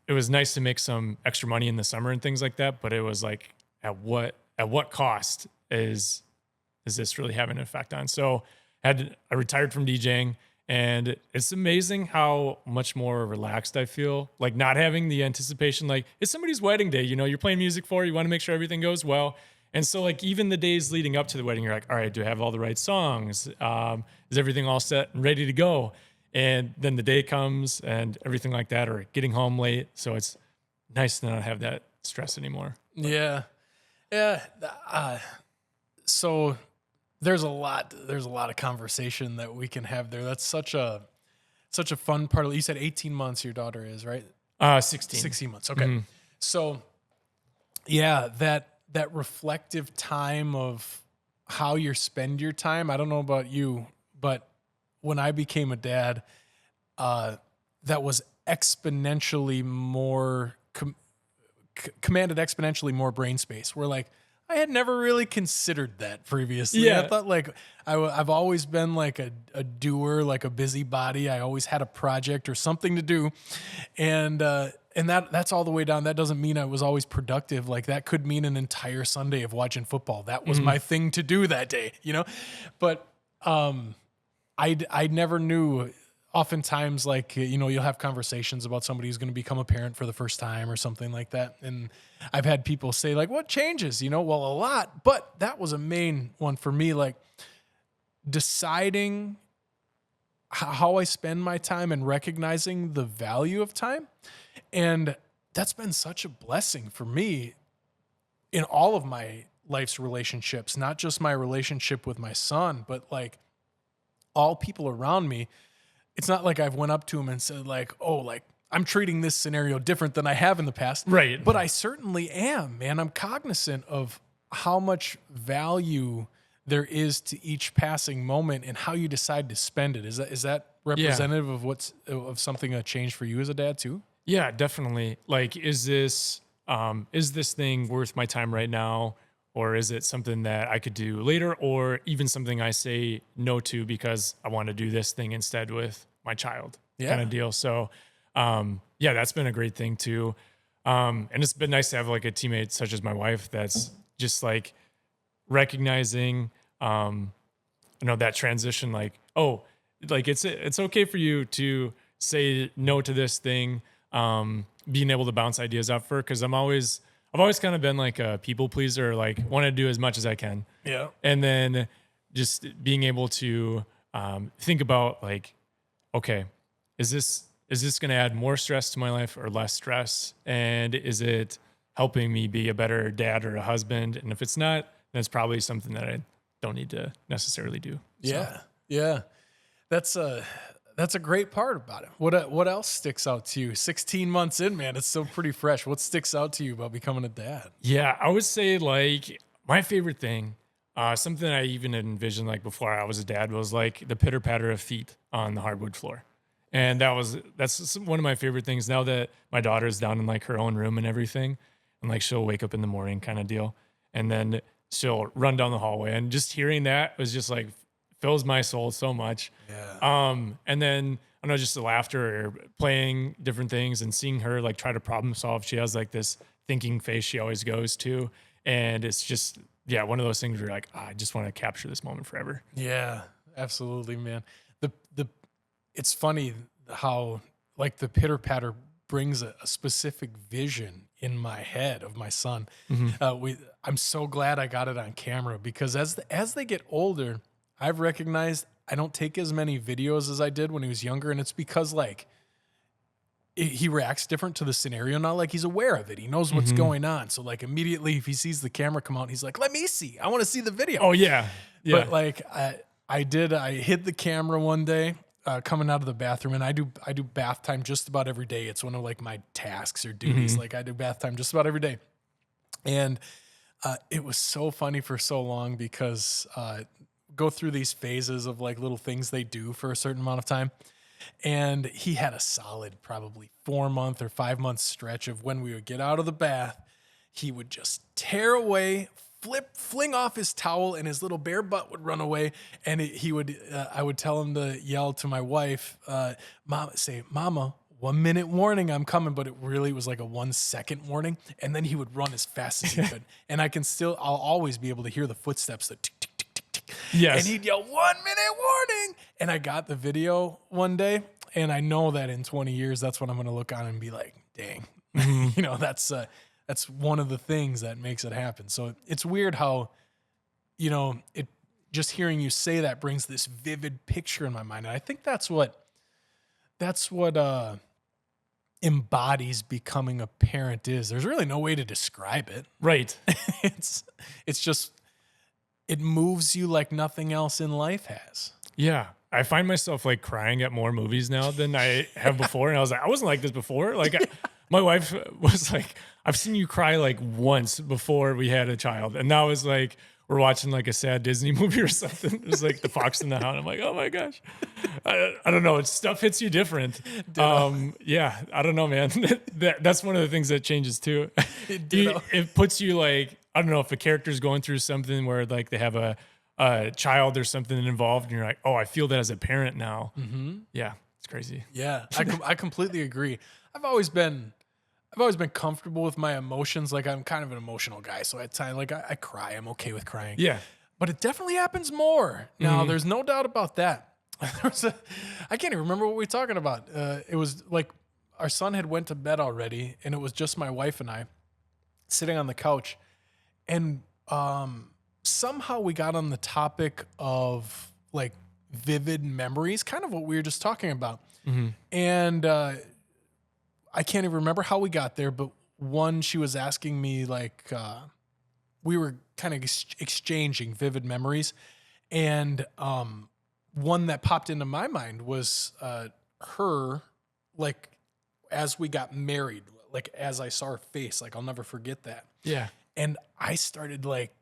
it was nice to make some extra money in the summer and things like that. But it was like, at what cost is this really having an effect on? So I retired from DJing, and it's amazing how much more relaxed I feel, like not having the anticipation, like it's somebody's wedding day, you're playing music for, you want to make sure everything goes well. And so like even the days leading up to the wedding, you're like, all right, do I have all the right songs? Is everything all set and ready to go? And then the day comes and everything like that, or getting home late. So it's nice to not have that stress anymore. Yeah. Yeah. So there's a lot of conversation that we can have there. That's such a fun part of it. You said 18 months your daughter is, right? 16. 16 months. Okay. So yeah, that reflective time of how you spend your time. I don't know about you, but when I became a dad, that was exponentially more commanded exponentially more brain space. Where like I had never really considered that previously. Yeah. I thought like I've always been like a doer, like a busybody. I always had a project or something to do, and that's all the way down. That doesn't mean I was always productive. Like that could mean an entire Sunday of watching football. That was my thing to do that day, But I never knew. Oftentimes, like, you'll have conversations about somebody who's going to become a parent for the first time or something like that. And I've had people say, like, what changes? Well, a lot. But that was a main one for me, like deciding how I spend my time and recognizing the value of time. And that's been such a blessing for me in all of my life's relationships, not just my relationship with my son, but like all people around me. It's not like I've went up to him and said like, oh, like I'm treating this scenario different than I have in the past. Right. But I certainly am, man. I'm cognizant of how much value there is to each passing moment and how you decide to spend it. Is that representative of something that changed for you as a dad too? Yeah, definitely. Like, is this thing worth my time right now? Or is it something that I could do later, or even something I say no to because I want to do this thing instead with my child kind of deal. So, that's been a great thing too. And it's been nice to have like a teammate such as my wife that's just like recognizing, that transition, like, oh, like it's okay for you to say no to this thing, being able to bounce ideas off her. Cause I've always kind of been like a people pleaser, like want to do as much as I can. Yeah. And then just being able to think about like, okay, is this going to add more stress to my life or less stress? And is it helping me be a better dad or a husband? And if it's not, then it's probably something that I don't need to necessarily do. Yeah. So. Yeah. That's a great part about it. What else sticks out to you? 16 months in, man, it's still pretty fresh. What sticks out to you about becoming a dad? Yeah, I would say like my favorite thing, something I even envisioned like before I was a dad, was like the pitter patter of feet on the hardwood floor. And that's one of my favorite things now that my daughter's down in like her own room and everything. And like she'll wake up in the morning kind of deal. And then she'll run down the hallway. And just hearing that was just like fills my soul so much. Yeah. And then I don't know, just the laughter or playing different things and seeing her like try to problem solve. She has like this thinking face she always goes to. And it's just, one of those things where you're like, I just want to capture this moment forever. Yeah, absolutely, man. It's funny how like the pitter patter brings a specific vision in my head of my son. Mm-hmm. I'm so glad I got it on camera because as they get older, I've recognized I don't take as many videos as I did when he was younger. And it's because like he reacts different to the scenario now. Like he's aware of it. He knows what's going on. So like immediately if he sees the camera come out, he's like, let me see. I want to see the video. Oh yeah. Yeah. But like I hid the camera one day coming out of the bathroom, and I do bath time just about every day. It's one of like my tasks or duties. Like I do bath time just about every day. And it was so funny for so long because go through these phases of like little things they do for a certain amount of time. And he had a solid probably 4-month or 5-month stretch of when we would get out of the bath, he would just tear away, fling off his towel, and his little bare butt would run away. And I would tell him to yell to my wife, Mama, 1 minute warning, I'm coming. But it really was like a 1 second warning. And then he would run as fast as he could. And I'll always be able to hear the footsteps, the tick, tick, tick, tick, tick. Yes. And he'd yell 1 minute warning. And I got the video one day, and I know that in 20 years, that's when I'm going to look on and be like, dang, that's one of the things that makes it happen. So it's weird how, just hearing you say that brings this vivid picture in my mind. And I think that's what embodies becoming a parent is. There's really no way to describe it. Right. It's just, it moves you like nothing else in life has. Yeah. I find myself like crying at more movies now than I have before. And I was like, I wasn't like this before. Like my wife was like, I've seen you cry like once before we had a child. And now it's like, we're watching like a sad Disney movie or something. It was like The Fox and the Hound. I'm like, oh my gosh. I don't know. Stuff hits you different. Yeah, I don't know, man. That's one of the things that changes too. It puts you like, I don't know if a character's going through something where like they have a child or something involved and you're like, oh, I feel that as a parent now. Mm-hmm. Yeah, it's crazy. Yeah, I completely agree. I've always been comfortable with my emotions. Like I'm kind of an emotional guy. So at times, like I cry, I'm okay with crying. Yeah. but it definitely happens more. Now, there's no doubt about that. I can't even remember what we were talking about. It was like our son had went to bed already, and it was just my wife and I sitting on the couch. And somehow we got on the topic of like vivid memories, kind of what we were just talking about. And I can't even remember how we got there, but she was asking me like, we were kind of exchanging vivid memories. And one that popped into my mind was her, like, as we got married, like, as I saw her face, like, I'll never forget that. Yeah. And I started, like,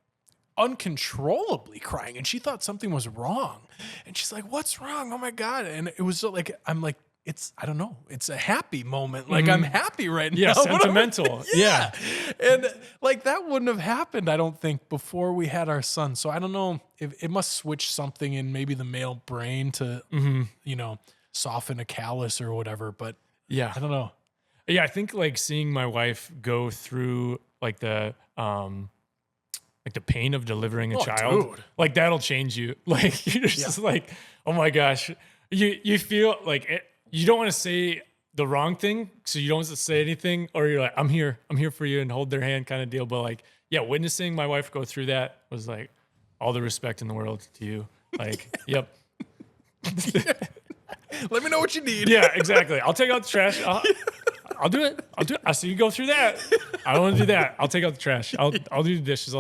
uncontrollably crying, and she thought something was wrong. And she's like, "What's wrong? Oh, my God." And it was like, I'm like, I don't know. It's a happy moment. Like, I'm happy right now. Yeah, sentimental. Yeah. And like that wouldn't have happened, I don't think, before we had our son. So I don't know if it must switch something in maybe the male brain to, soften a callus or whatever. But yeah, I don't know. Yeah, I think like seeing my wife go through like the pain of delivering a child, dude. like that'll change you. Like you're just like, oh my gosh, you feel like it. You don't want to say the wrong thing, so you don't say anything, or you're like, I'm here for you, and hold their hand kind of deal. But like, yeah, witnessing my wife go through that was like all the respect in the world to you. Like, yep. Let me know what you need. Yeah, exactly. I'll take out the trash. I'll do it. I see you go through that. I don't want to do that. I'll take out the trash. I'll do the dishes.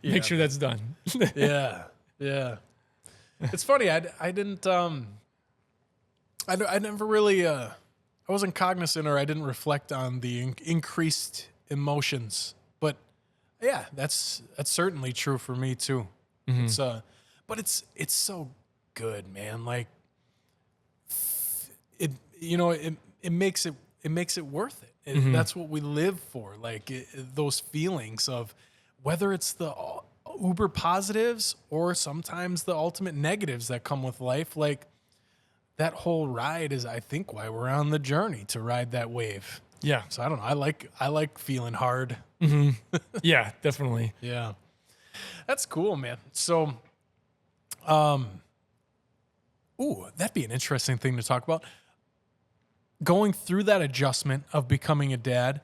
Make sure that's done. Yeah. It's funny. I didn't. I never really, I wasn't cognizant, or I didn't reflect on the increased emotions, but yeah, that's certainly true for me too. It's, but it's so good, man. Like it makes it worth it. That's what we live for. Like those feelings of whether it's the uber positives or sometimes the ultimate negatives that come with life. Like, that whole ride is, I think, why we're on the journey to ride that wave. Yeah. So I don't know. I like feeling hard. Yeah, definitely. Yeah. That's cool, man. So, that'd be an interesting thing to talk about. Going through that adjustment of becoming a dad,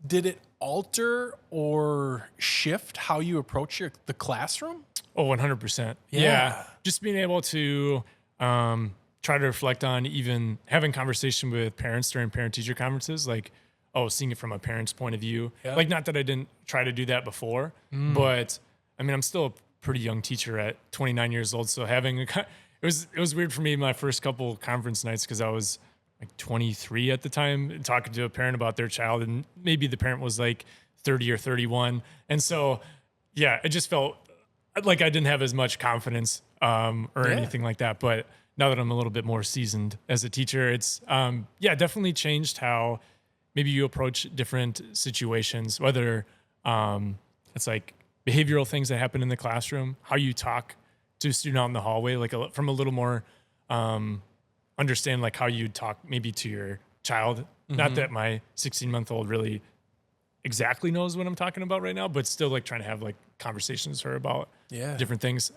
did it alter or shift how you approach the classroom? Oh, 100%. Yeah. Just being able to try to reflect on even having conversation with parents during parent-teacher conferences, like, seeing it from a parent's point of view. Yeah. Like, not that I didn't try to do that before, but I mean, I'm still a pretty young teacher at 29 years old. So having it was weird for me my first couple conference nights, because I was like 23 at the time, talking to a parent about their child, and maybe the parent was like 30 or 31. And so, yeah, it just felt like I didn't have as much confidence or anything like that. But now that I'm a little bit more seasoned as a teacher, it's definitely changed how maybe you approach different situations, whether it's like behavioral things that happen in the classroom, how you talk to a student out in the hallway, like from a little more understand like how you talk maybe to your child. Not that my 16-month-old really exactly knows what I'm talking about right now, but still like trying to have like conversations with her about different things.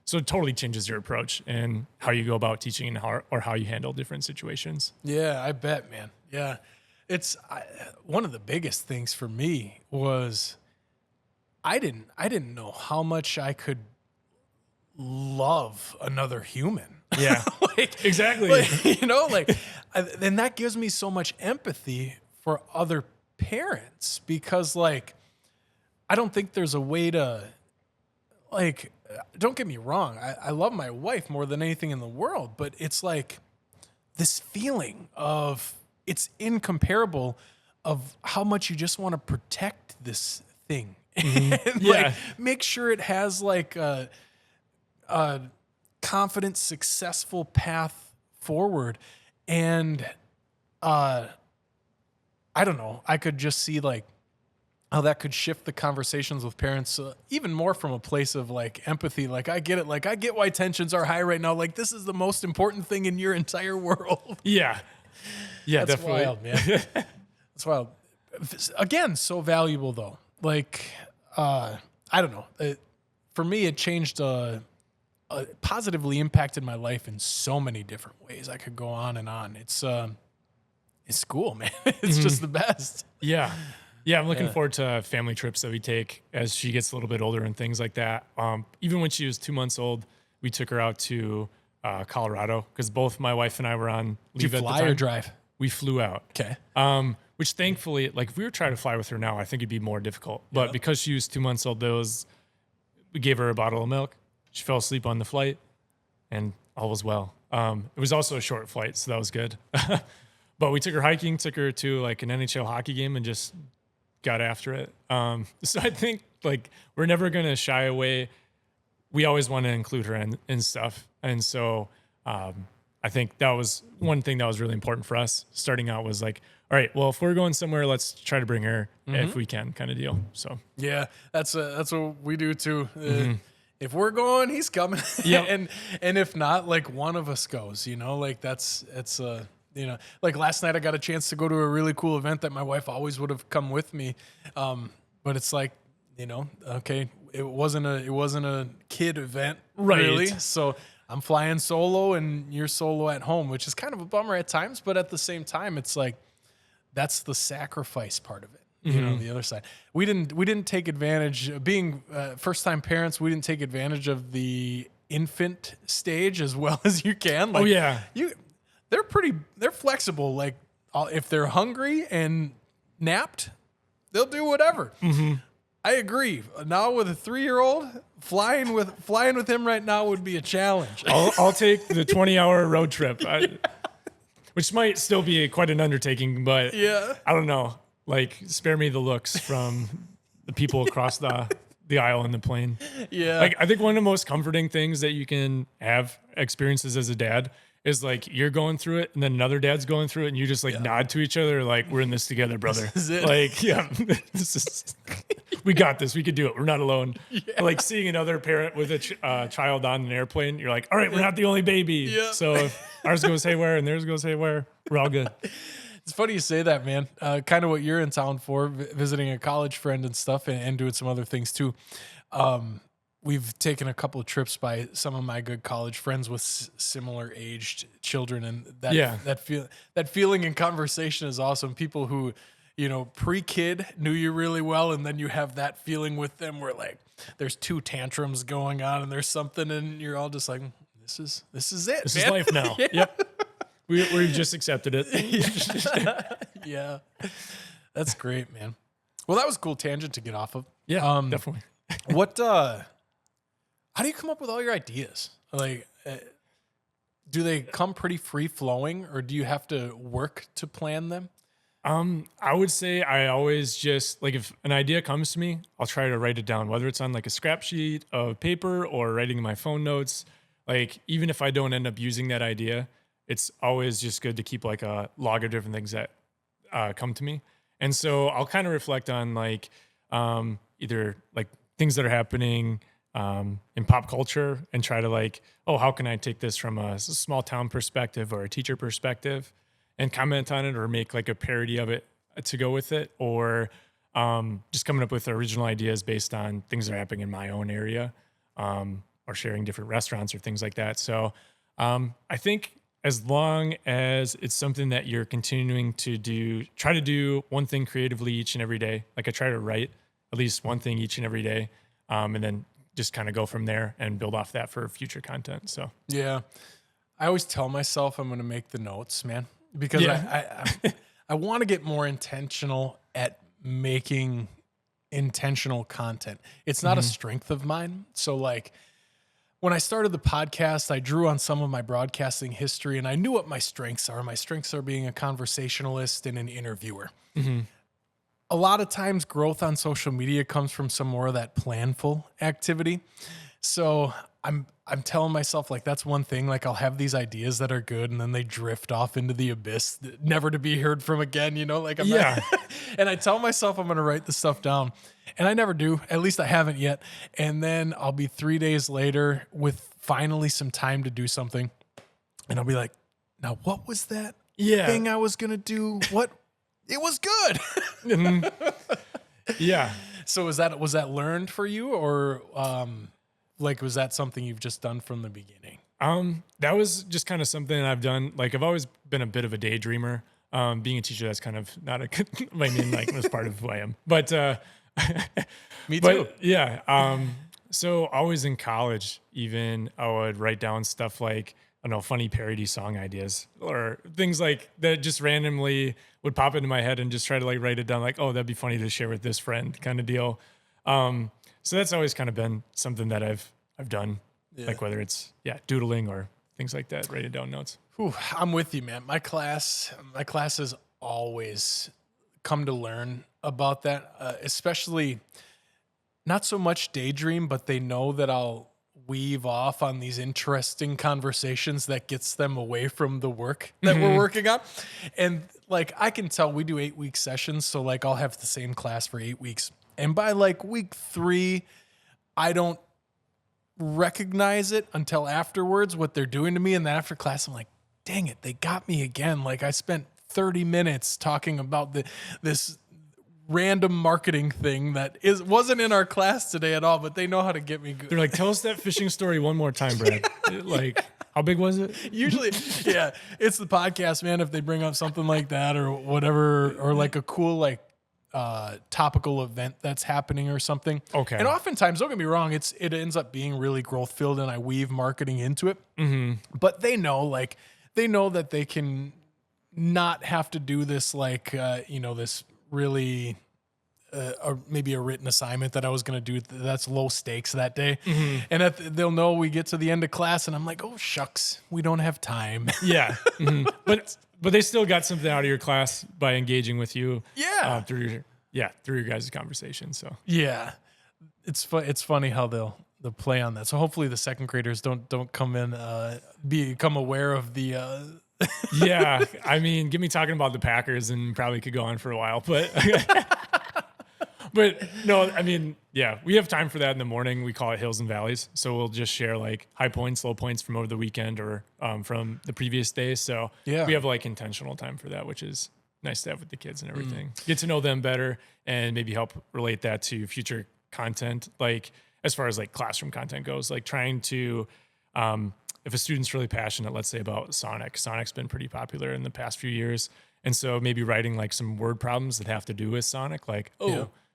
So it totally changes your approach and how you go about teaching and how you handle different situations. Yeah, I bet, man. Yeah. It's one of the biggest things for me was I didn't know how much I could love another human. Yeah, exactly. And that gives me so much empathy for other parents, because like, I don't think there's a way to, like, don't get me wrong. I love my wife more than anything in the world, but it's like this feeling of, it's incomparable of how much you just want to protect this thing. And like make sure it has like a confident, successful path forward. And I don't know, I could just see like how that could shift the conversations with parents even more from a place of like empathy. Like, I get it. Like, I get why tensions are high right now. Like, this is the most important thing in your entire world. Yeah. Yeah, that's definitely. wild, man. That's wild. Again, so valuable though. Like, I don't know. for me, it changed, positively impacted my life in so many different ways. I could go on and on. It's cool, man. It's just the best. Yeah. Yeah, I'm looking forward to family trips that we take as she gets a little bit older and things like that. Even when she was 2 months old, we took her out to Colorado because both my wife and I were on leave Did you at the fly time. or drive? We flew out. Okay. Which thankfully, like if we were trying to fly with her now, I think it'd be more difficult. But because she was 2 months old, we gave her a bottle of milk. She fell asleep on the flight, and all was well. It was also a short flight, so that was good. But we took her hiking, took her to like an NHL hockey game, and just got after it. So I think like we're never gonna shy away. We always want to include her in stuff, and so I think that was one thing that was really important for us. Starting out was like, all right, well, if we're going somewhere, let's try to bring her if we can, kind of deal. So yeah, that's what we do too. If we're going, he's coming. Yep. and if not, like one of us goes. Like like last night I got a chance to go to a really cool event that my wife always would have come with me, but it's like okay, it wasn't a kid event, Right. really. So I'm flying solo and you're solo at home, which is kind of a bummer at times, but at the same time, it's like that's the sacrifice part of it. The other side. We didn't take advantage being first time parents. We didn't take advantage of the infant stage as well as you can. Like, they're flexible. Like if they're hungry and napped, they'll do whatever. I agree. Now with a 3-year-old, flying with him right now would be a challenge. I'll take the 20-hour road trip, which might still be quite an undertaking, but I don't know. Like, spare me the looks from the people across the aisle in the plane. Yeah. Like, I think one of the most comforting things that you can have experiences as a dad is like you're going through it and then another dad's going through it and you just like nod to each other like, we're in this together, brother. This is it. Like, we got this. We could do it. We're not alone. Yeah. Like seeing another parent with a child on an airplane, you're like, all right, we're not the only baby. Yeah. So if ours goes haywire and theirs goes haywire, we're all good. It's funny you say that, man. Kind of what you're in town for, visiting a college friend and stuff, and doing some other things too. We've taken a couple of trips by some of my good college friends with similar aged children, and that feeling in conversation is awesome. People who, pre-kid knew you really well, and then you have that feeling with them where like there's 2 tantrums going on, and there's something, and you're all just like, this is it. This man. is life now. Yeah. Yep. We've just accepted it. Yeah. That's great, man. Well, that was a cool tangent to get off of. Yeah, definitely. How do you come up with all your ideas? Like, do they come pretty free flowing, or do you have to work to plan them? I would say I always just like if an idea comes to me, I'll try to write it down, whether it's on like a scrap sheet of paper or writing in my phone notes. Like, even if I don't end up using that idea, it's always just good to keep like a log of different things that come to me. And so I'll kind of reflect on like either like things that are happening in pop culture and try to like, oh, how can I take this from a small town perspective or a teacher perspective and comment on it or make like a parody of it to go with it, or just coming up with original ideas based on things that are happening in my own area, or sharing different restaurants or things like that. So I think as long as it's something that you're continuing to do, try to do one thing creatively each and every day. Like I try to write at least one thing each and every day, and then just kind of go from there and build off that for future content. So yeah, I always tell myself I'm going to make the notes, man, because I want to get more intentional at making intentional content. It's not a strength of mine. So like when I started the podcast, I drew on some of my broadcasting history and I knew what my strengths are. My strengths are being a conversationalist and an interviewer. Mm-hmm. A lot of times growth on social media comes from some more of that planful activity. So I'm telling myself like, that's one thing. Like I'll have these ideas that are good and then they drift off into the abyss, never to be heard from again, like I'm not, and I tell myself I'm going to write the stuff down and I never do. At least I haven't yet. And then I'll be 3 days later with finally some time to do something. And I'll be like, now what was that thing I was going to do? What? It was good. Mm-hmm. Yeah. So was that learned for you or like, was that something you've just done from the beginning? That was just kind of something I've done. Like I've always been a bit of a daydreamer. Being a teacher, that's kind of not a good, I mean, like that's part of who I am, but, Me but too. yeah. So always in college, even I would write down stuff like, I don't know, funny parody song ideas or things like that just randomly would pop into my head and just try to like write it down like, oh, that'd be funny to share with this friend kind of deal. So that's always kind of been something that I've done, like whether it's doodling or things like that, writing down notes. Whew, I'm with you, man. My classes always come to learn about that, especially not so much daydream, but they know that I'll weave off on these interesting conversations that gets them away from the work that we're working on. And like, I can tell we do 8-week sessions. So like, I'll have the same class for 8 weeks. And by like week 3, I don't recognize it until afterwards, what they're doing to me. And then after class, I'm like, dang it, they got me again. Like I spent 30 minutes talking about this random marketing thing that wasn't in our class today at all, but they know how to get me good. They're like, tell us that fishing story one more time, Brad. Like, how big was it? Usually, yeah, it's the podcast, man. If they bring up something like that or whatever, or like a cool, like, topical event that's happening or something. Okay. And oftentimes, don't get me wrong, it ends up being really growth filled and I weave marketing into it. But they know that they can not have to do this, like, this really, or maybe a written assignment that I was going to do that's low stakes that day. And they'll know we get to the end of class and I'm like, oh shucks, we don't have time. Yeah. But they still got something out of your class by engaging with you. Yeah. Through your guys' conversation. So yeah, it's funny how they'll play on that. So hopefully the second graders don't come in, become aware of the, yeah, I mean, get me talking about the Packers and probably could go on for a while, but but no, I mean, yeah, we have time for that in the morning. We call it Hills and Valleys. So we'll just share like high points, low points from over the weekend or from the previous day. So we have like intentional time for that, which is nice to have with the kids and everything. Get to know them better and maybe help relate that to future content. Like as far as like classroom content goes, like trying to, if a student's really passionate, let's say about Sonic's been pretty popular in the past few years. And so maybe writing like some word problems that have to do with Sonic, like,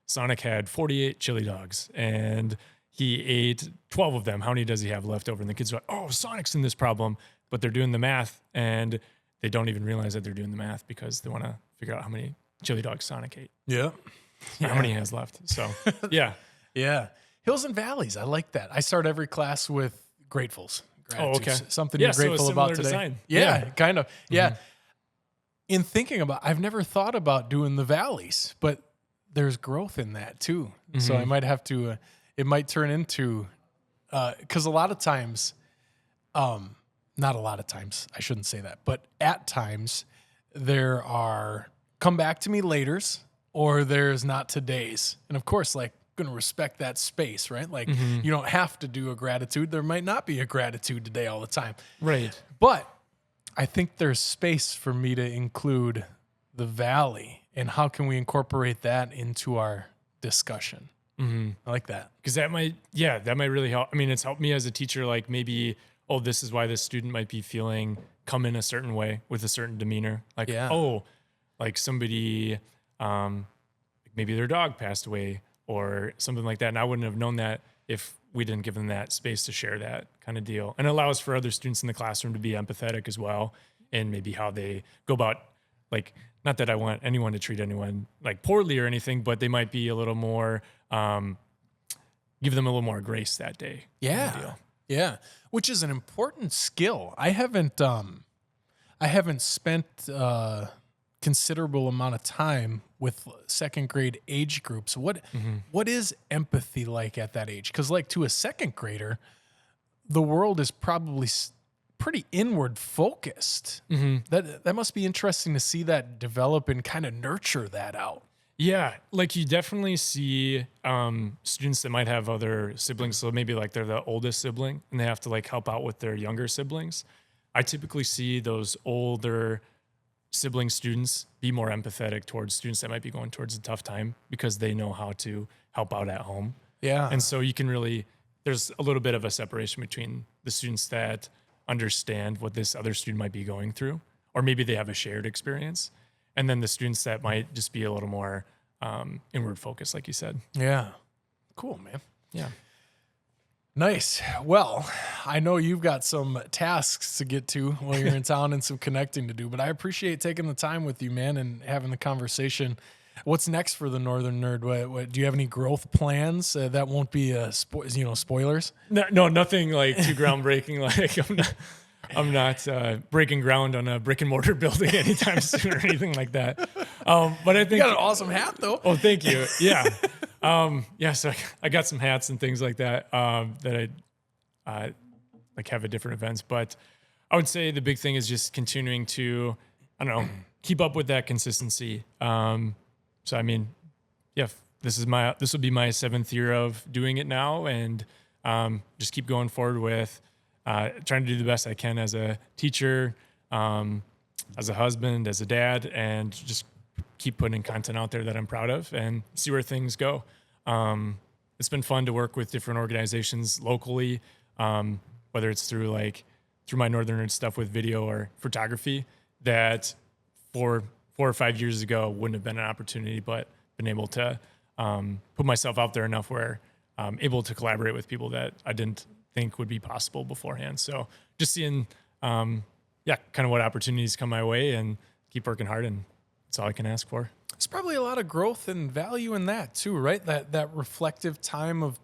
Sonic had 48 chili dogs and he ate 12 of them. How many does he have left over? And the kids are like, oh, Sonic's in this problem, but they're doing the math and they don't even realize that they're doing the math because they want to figure out how many chili dogs Sonic ate. Yeah. How many he has left. So yeah. Yeah. Hills and Valleys. I like that. I start every class with gratefuls. Oh, okay. Something you're grateful about today. Design. Yeah, kind of. Yeah. In thinking about, I've never thought about doing the valleys, but there's growth in that too. So I might have to, it might turn into, because a lot of times, not a lot of times, I shouldn't say that, but at times there are come back to me laters or there's not today's. And of course, like, going to respect that space, right? Like you don't have to do a gratitude. There might not be a gratitude today all the time. Right. But I think there's space for me to include the valley and how can we incorporate that into our discussion? I like that. Because that might really help. I mean, it's helped me as a teacher, like maybe, oh, this is why this student might be come in a certain way with a certain demeanor. Like, like somebody, maybe their dog passed away or something like that. And I wouldn't have known that if we didn't give them that space to share that kind of deal. And it allows for other students in the classroom to be empathetic as well. And maybe how they go about, like, not that I want anyone to treat anyone like poorly or anything, but they might be a little more, give them a little more grace that day. Yeah. Kind of deal. Yeah. Which is an important skill. I haven't spent considerable amount of time with second grade age groups. What is empathy like at that age? Because like to a second grader, the world is probably pretty inward focused. That must be interesting to see that develop and kind of nurture that out. Yeah, like you definitely see students that might have other siblings. So maybe like they're the oldest sibling and they have to like help out with their younger siblings. I typically see those older sibling students be more empathetic towards students that might be going towards a tough time because they know how to help out at home. Yeah. And so you can really there's a little bit of a separation between the students that understand what this other student might be going through, or maybe they have a shared experience, and then the students that might just be a little more inward focused, like you said. Yeah. Cool, man. Yeah. Nice. Well, I know you've got some tasks to get to while you're in town and some connecting to do, but I appreciate taking the time with you, man, and having the conversation. What's next for the Northern Nerd? What do you have any growth plans that won't be spoilers? No, nothing like too groundbreaking. Like I'm not breaking ground on a brick and mortar building anytime soon or anything like that. But I think You got an awesome hat though. Oh, thank you. Yeah. So I got some hats and things like that that I like have at different events. But I would say the big thing is just continuing to, I don't know, keep up with that consistency. So I mean, yeah, this will be my 7th year of doing it now, and just keep going forward with trying to do the best I can as a teacher, as a husband, as a dad, and just keep putting content out there that I'm proud of and see where things go. It's been fun to work with different organizations locally, whether it's through my Northern Nerd stuff with video or photography that 4 or 5 years ago wouldn't have been an opportunity, but been able to put myself out there enough where I'm able to collaborate with people that I didn't think would be possible beforehand. So just seeing, kind of what opportunities come my way and keep working hard, and that's all I can ask for. There's probably a lot of growth and value in that too, right? That reflective time of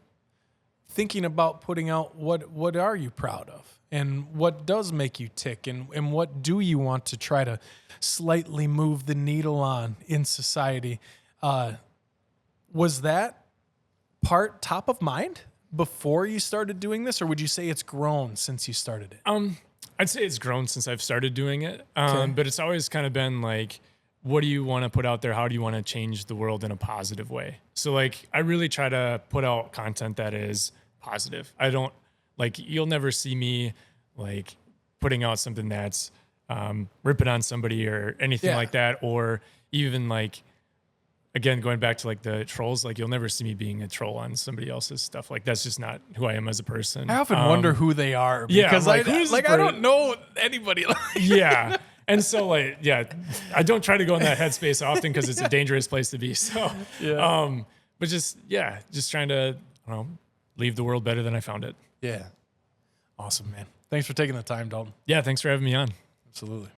thinking about putting out what are you proud of and what does make you tick and what do you want to try to slightly move the needle on in society. Was that part top of mind before you started doing this, or would you say it's grown since you started it? I'd say it's grown since I've started doing it. Okay. But it's always kind of been like, what do you want to put out there? How do you want to change the world in a positive way? So I really try to put out content that is positive. I don't you'll never see me putting out something that's ripping on somebody or anything like that. Or even again, going back to the trolls, you'll never see me being a troll on somebody else's stuff. That's just not who I am as a person. I often wonder who they are because I don't know anybody. Yeah. And so I don't try to go in that headspace often because it's a dangerous place to be. So, but just trying to, leave the world better than I found it. Yeah. Awesome, man. Thanks for taking the time, Dalton. Yeah. Thanks for having me on. Absolutely.